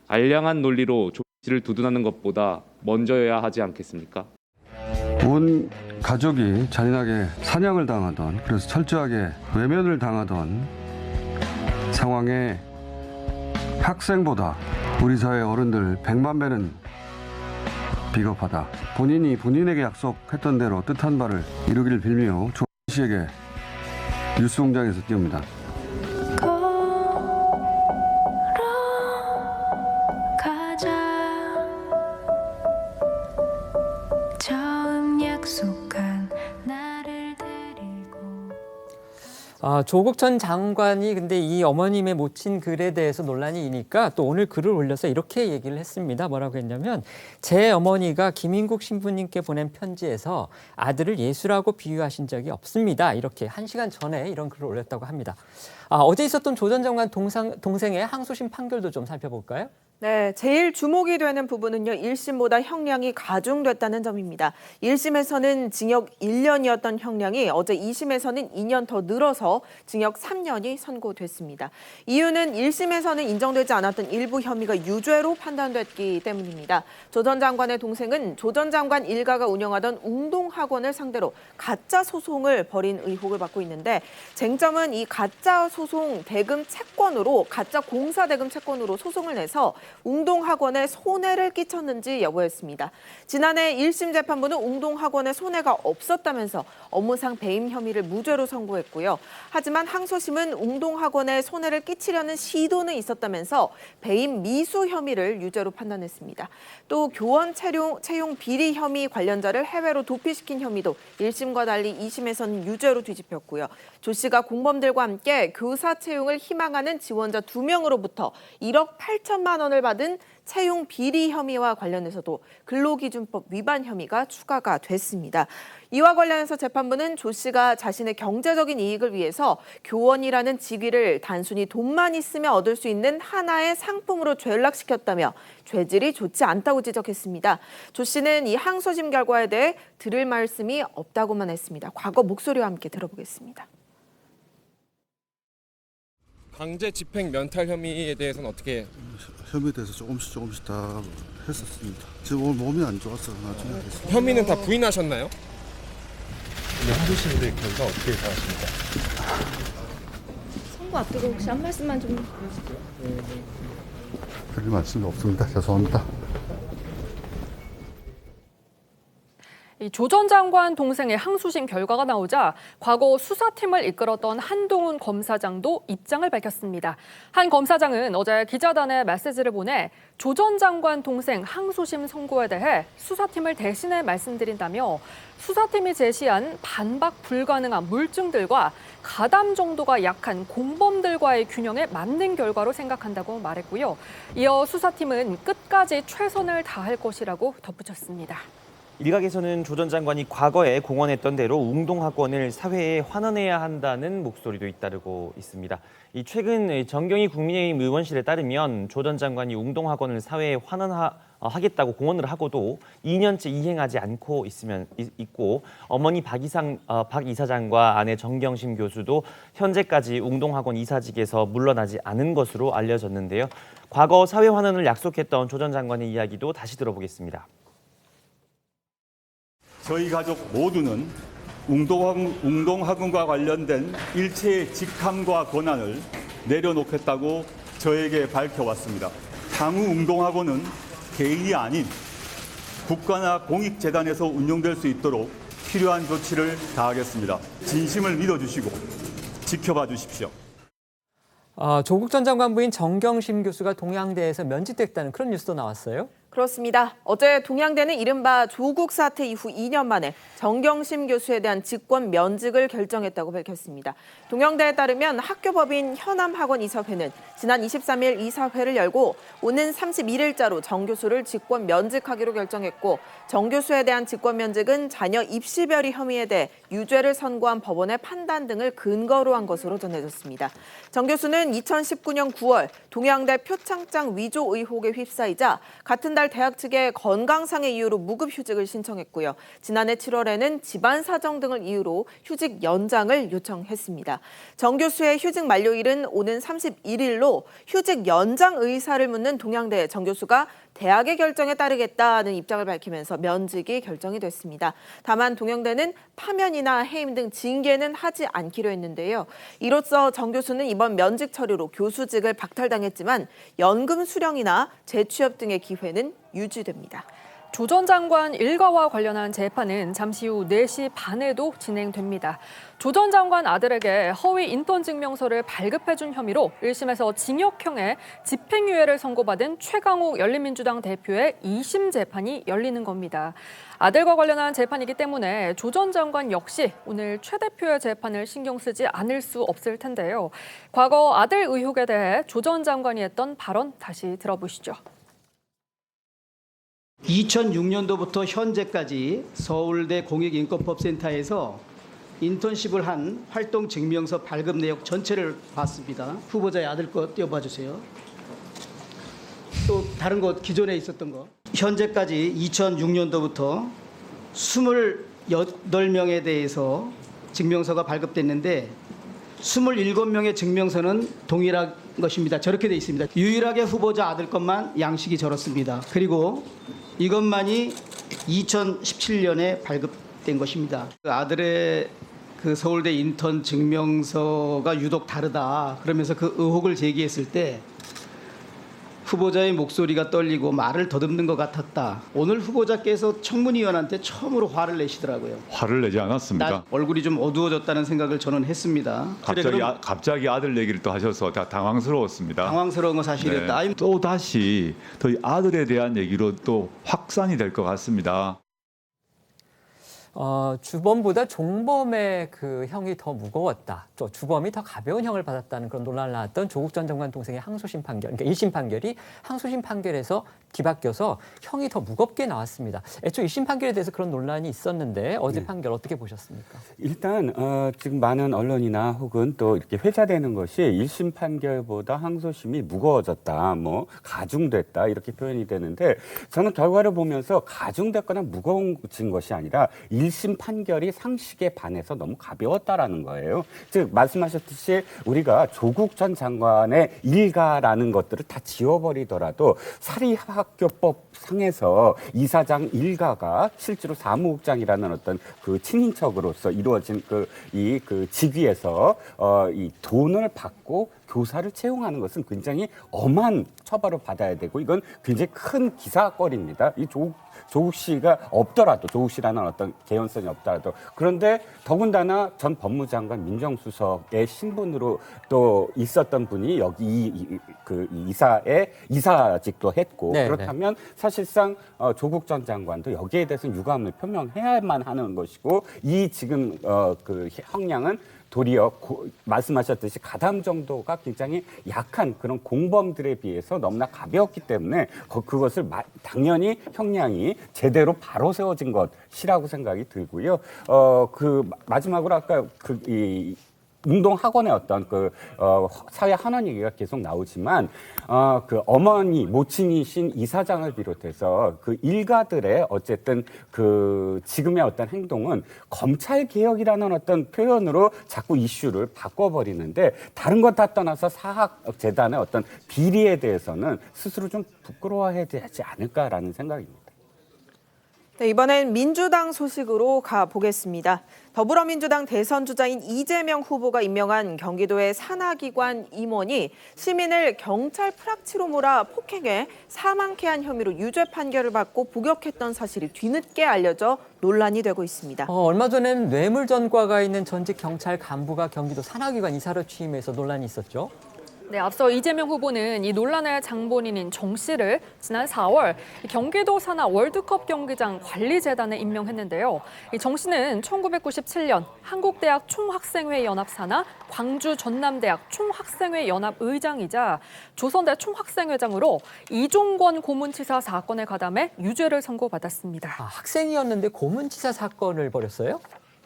Speaker 7: 알량한 논리로 조미 씨를 두둔하는 것보다 먼저여야 하지 않겠습니까?
Speaker 20: 온 가족이 잔인하게 사냥을 당하던, 그래서 철저하게 외면을 당하던 상황에 학생보다 우리 사회 어른들 100만 배는 비겁하다. 본인이 본인에게 약속했던 대로 뜻한 바를 이루기를 빌며 조 씨에게 뉴스공장에서 띄웁니다.
Speaker 1: 조국 전 장관이 근데 이 어머님의 모친 글에 대해서 논란이 이니까 또 오늘 글을 올려서 이렇게 얘기를 했습니다. 뭐라고 했냐면 제 어머니가 김인국 신부님께 보낸 편지에서 아들을 예수라고 비유하신 적이 없습니다. 이렇게 1시간 전에 이런 글을 올렸다고 합니다. 어제 있었던 조 전 장관 동생의 항소심 판결도 좀 살펴볼까요?
Speaker 2: 네, 제일 주목이 되는 부분은요. 1심보다 형량이 가중됐다는 점입니다. 1심에서는 징역 1년이었던 형량이 어제 2심에서는 2년 더 늘어서 징역 3년이 선고됐습니다. 이유는 1심에서는 인정되지 않았던 일부 혐의가 유죄로 판단됐기 때문입니다. 조 전 장관의 동생은 조 전 장관 일가가 운영하던 웅동학원을 상대로 가짜 소송을 벌인 의혹을 받고 있는데 쟁점은 이 가짜 소송 대금 채권으로 가짜 공사 대금 채권으로 소송을 내서 웅동학원에 손해를 끼쳤는지 여부였습니다. 지난해 1심 재판부는 웅동학원에 손해가 없었다면서 업무상 배임 혐의를 무죄로 선고했고요. 하지만 항소심은 웅동학원에 손해를 끼치려는 시도는 있었다면서 배임 미수 혐의를 유죄로 판단했습니다. 또 교원 채용 비리 혐의 관련자를 해외로 도피시킨 혐의도 1심과 달리 2심에서는 유죄로 뒤집혔고요. 조 씨가 공범들과 함께 교사 채용을 희망하는 지원자 2명으로부터 1억 8천만 원을 받은 채용 비리 혐의와 관련해서도 근로기준법 위반 혐의가 추가가 됐습니다. 이와 관련해서 재판부는 조 씨가 자신의 경제적인 이익을 위해서 교원이라는 직위를 단순히 돈만 있으면 얻을 수 있는 하나의 상품으로 전락시켰다며 죄질이 좋지 않다고 지적했습니다. 조 씨는 이 항소심 결과에 대해 들을 말씀이 없다고만 했습니다. 과거 목소리와 함께 들어보겠습니다.
Speaker 8: 강제 집행 면탈 혐의에 대해서는 어떻게?
Speaker 14: 혐의에 대해서 조금씩 다 했었습니다. 지금 오늘 몸이 안 좋아서 나중에 하겠습니다.
Speaker 8: 혐의는 다 부인하셨나요?
Speaker 14: 항소심의 결과 어떻게 생각하십니까?
Speaker 24: 선고 앞두고 혹시 한 말씀만 좀 해주세요.
Speaker 14: 드릴 말씀이 없습니다. 죄송합니다.
Speaker 3: 조 전 장관 동생의 항소심 결과가 나오자 과거 수사팀을 이끌었던 한동훈 검사장도 입장을 밝혔습니다. 한 검사장은 어제 기자단에 메시지를 보내 조 전 장관 동생 항소심 선고에 대해 수사팀을 대신해 말씀드린다며 수사팀이 제시한 반박 불가능한 물증들과 가담 정도가 약한 공범들과의 균형에 맞는 결과로 생각한다고 말했고요. 이어 수사팀은 끝까지 최선을 다할 것이라고 덧붙였습니다.
Speaker 4: 일각에서는 조 전 장관이 과거에 공언했던 대로 웅동학원을 사회에 환원해야 한다는 목소리도 잇따르고 있습니다. 최근 정경희 국민의힘 의원실에 따르면 조 전 장관이 웅동학원을 사회에 환원하겠다고 공언을 하고도 2년째 이행하지 않고 있고 어머니 박 이사장과 아내 정경심 교수도 현재까지 웅동학원 이사직에서 물러나지 않은 것으로 알려졌는데요. 과거 사회 환원을 약속했던 조 전 장관의 이야기도 다시 들어보겠습니다.
Speaker 15: 저희 가족 모두는 웅동학원과 관련된 일체의 직함과 권한을 내려놓겠다고 저에게 밝혀왔습니다. 향후 운동학원은 개인이 아닌 국가나 공익재단에서 운영될 수 있도록 필요한 조치를 다하겠습니다. 진심을 믿어주시고 지켜봐 주십시오.
Speaker 1: 조국 전 장관 부인 정경심 교수가 동양대에서 면직됐다는 그런 뉴스도 나왔어요.
Speaker 2: 그렇습니다. 어제 동양대는 이른바 조국 사태 이후 2년 만에 정경심 교수에 대한 직권 면직을 결정했다고 밝혔습니다. 동양대에 따르면 학교법인 현암학원이사회는 지난 23일 이사회를 열고 오는 31일자로 정 교수를 직권 면직하기로 결정했고 정 교수에 대한 직권 면직은 자녀 입시비리 혐의에 대해 유죄를 선고한 법원의 판단 등을 근거로 한 것으로 전해졌습니다. 정 교수는 2019년 9월 동양대 표창장 위조 의혹에 휩싸이자 같은 달 대학 측에 건강상의 이유로 무급휴직을 신청했고요. 지난해 7월에는 집안 사정 등을 이유로 휴직 연장을 요청했습니다. 정 교수의 휴직 만료일은 오는 31일로 휴직 연장 의사를 묻는 동양대 정 교수가 대학의 결정에 따르겠다는 입장을 밝히면서 면직이 결정이 됐습니다. 다만 동양대는 파면이나 해임 등 징계는 하지 않기로 했는데요. 이로써 정 교수는 이번 면직 처리로 교수직을 박탈당했지만 연금 수령이나 재취업 등의 기회는 유지됩니다.
Speaker 3: 조 전 장관 일가와 관련한 재판은 잠시 후 4시 반에도 진행됩니다. 조 전 장관 아들에게 허위 인턴 증명서를 발급해준 혐의로 1심에서 징역형의 집행유예를 선고받은 최강욱 열린민주당 대표의 2심 재판이 열리는 겁니다. 아들과 관련한 재판이기 때문에 조 전 장관 역시 오늘 최 대표의 재판을 신경 쓰지 않을 수 없을 텐데요. 과거 아들 의혹에 대해 조 전 장관이 했던 발언 다시 들어보시죠.
Speaker 12: 2006년도부터 현재까지 서울대 공익인권법센터에서 인턴십을 한 활동 증명서 발급 내역 전체를 봤습니다. 후보자의 아들 거 띄워봐 주세요. 또 다른 것 기존에 있었던 거. 현재까지 2006년도부터 28명에 대해서 증명서가 발급됐는데 27명의 증명서는 동일한 것입니다. 저렇게 돼 있습니다. 유일하게 후보자 아들 것만 양식이 저렇습니다. 그리고 이것만이 2017년에 발급된 것입니다. 그 아들의 그 서울대 인턴 증명서가 유독 다르다. 그러면서 그 의혹을 제기했을 때 후보자의 목소리가 떨리고 말을 더듬는 것 같았다. 오늘 후보자께서 청문위원한테 처음으로 화를 내시더라고요.
Speaker 6: 화를 내지 않았습니다.
Speaker 12: 얼굴이 좀 어두워졌다는 생각을 저는 했습니다.
Speaker 6: 갑자기 아들 얘기를 또 하셔서 다 당황스러웠습니다.
Speaker 12: 당황스러운 건 사실이었다.
Speaker 6: 네. 또 다시 아들에 대한 얘기로 또 확산이 될 것 같습니다.
Speaker 1: 주범보다 종범의 그 형이 더 무거웠다. 또 주범이 더 가벼운 형을 받았다는 그런 논란을 낳았던 조국 전 장관 동생의 항소심 판결, 그러니까 1심 판결이 항소심 판결에서 뒤바뀌어서 형이 더 무겁게 나왔습니다. 애초 1심 판결에 대해서 그런 논란이 있었는데 어제 판결 어떻게 보셨습니까?
Speaker 10: 일단 지금 많은 언론이나 혹은 또 이렇게 회자되는 것이 1심 판결보다 항소심이 무거워졌다, 가중됐다 이렇게 표현이 되는데 저는 결과를 보면서 가중됐거나 무거워진 것이 아니라 1심 판결이 상식에 반해서 너무 가벼웠다라는 거예요. 즉 말씀하셨듯이 우리가 조국 전 장관의 일가라는 것들을 다 지워버리더라도 사립학교법 상에서 이사장 일가가 실제로 사무국장이라는 어떤 그 친인척으로서 이루어진 그 직위에서 이 돈을 받고 교사를 채용하는 것은 굉장히 엄한 처벌을 받아야 되고 이건 굉장히 큰 기사거리입니다. 이 조국 씨가 없더라도 조국 씨라는 어떤 개연성이 없더라도 그런데 더군다나 전 법무장관 민정수석의 신분으로 또 있었던 분이 여기 이사직도 했고
Speaker 1: 네,
Speaker 10: 그렇다면 사실상 조국 전 장관도 여기에 대해서는 유감을 표명해야만 하는 것이고 이 지금 그 형량은 도리어 말씀하셨듯이 가담 정도가 굉장히 약한 그런 공범들에 비해서 너무나 가벼웠기 때문에 그것을 당연히 형량이 제대로 바로 세워진 것이라고 생각이 들고요. 마지막으로 아까 운동학원의 어떤 사회 한원 얘기가 계속 나오지만 어머니 모친이신 이사장을 비롯해서 그 일가들의 어쨌든 지금의 어떤 행동은 검찰 개혁이라는 어떤 표현으로 자꾸 이슈를 바꿔버리는데 다른 것 다 떠나서 사학재단의 어떤 비리에 대해서는 스스로 좀 부끄러워해야 되지 않을까라는 생각입니다.
Speaker 2: 네, 이번엔 민주당 소식으로 가보겠습니다. 더불어민주당 대선 주자인 이재명 후보가 임명한 경기도의 산하기관 임원이 시민을 경찰 프락치로 몰아 폭행해 사망케 한 혐의로 유죄 판결을 받고 복역했던 사실이 뒤늦게 알려져 논란이 되고 있습니다.
Speaker 1: 얼마 전엔 뇌물 전과가 있는 전직 경찰 간부가 경기도 산하기관 이사로 취임해서 논란이 있었죠.
Speaker 3: 네, 앞서 이재명 후보는 이 논란의 장본인인 정 씨를 지난 4월 경기도 산하 월드컵 경기장 관리재단에 임명했는데요. 정 씨는 1997년 한국대학 총학생회 연합 산하, 광주 전남대학 총학생회 연합 의장이자 조선대 총학생회장으로 이종권 고문치사 사건에 가담해 유죄를 선고받았습니다.
Speaker 1: 학생이었는데 고문치사 사건을 벌였어요?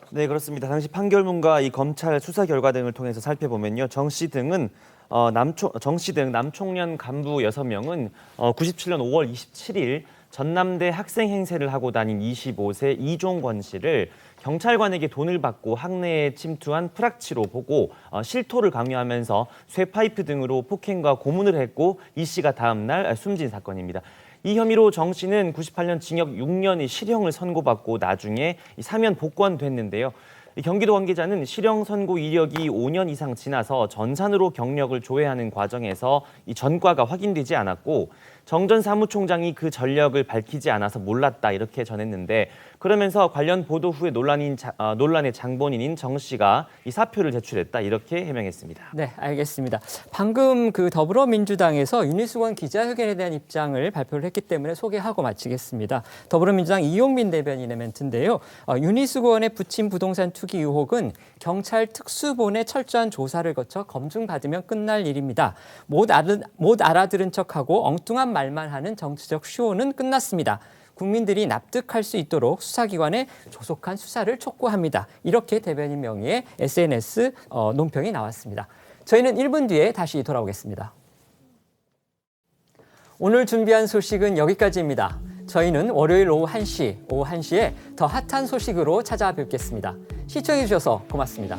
Speaker 4: 네, 그렇습니다. 당시 판결문과 이 검찰 수사 결과 등을 통해서 살펴보면요. 정 씨 등 남총련 간부 6명은 97년 5월 27일 전남대 학생 행세를 하고 다닌 25세 이종권 씨를 경찰관에게 돈을 받고 학내에 침투한 프락치로 보고 실토를 강요하면서 쇠파이프 등으로 폭행과 고문을 했고 이 씨가 다음 날 숨진 사건입니다. 이 혐의로 정 씨는 98년 징역 6년의 실형을 선고받고 나중에 사면 복권됐는데요. 경기도 관계자는 실형 선고 이력이 5년 이상 지나서 전산으로 경력을 조회하는 과정에서 이 전과가 확인되지 않았고 정 전 사무총장이 그 전력을 밝히지 않아서 몰랐다 이렇게 전했는데 그러면서 관련 보도 후에 논란의 장본인인 정 씨가 이 사표를 제출했다 이렇게 해명했습니다.
Speaker 1: 네, 알겠습니다. 방금 그 더불어민주당에서 윤희숙원 기자회견에 대한 입장을 발표를 했기 때문에 소개하고 마치겠습니다. 더불어민주당 이용민 대변인의 멘트인데요. 윤희숙원의 부친 부동산 투기 의혹은 경찰 특수본의 철저한 조사를 거쳐 검증받으면 끝날 일입니다. 못 알아들은 척하고 엉뚱한 말만 하는 정치적 쇼는 끝났습니다. 국민들이 납득할 수 있도록 수사기관의 조속한 수사를 촉구합니다. 이렇게 대변인 명의의 SNS 논평이 나왔습니다. 저희는 1분 뒤에 다시 돌아오겠습니다. 오늘 준비한 소식은 여기까지입니다. 저희는 월요일 오후 1시에 더 핫한 소식으로 찾아뵙겠습니다. 시청해 주셔서 고맙습니다.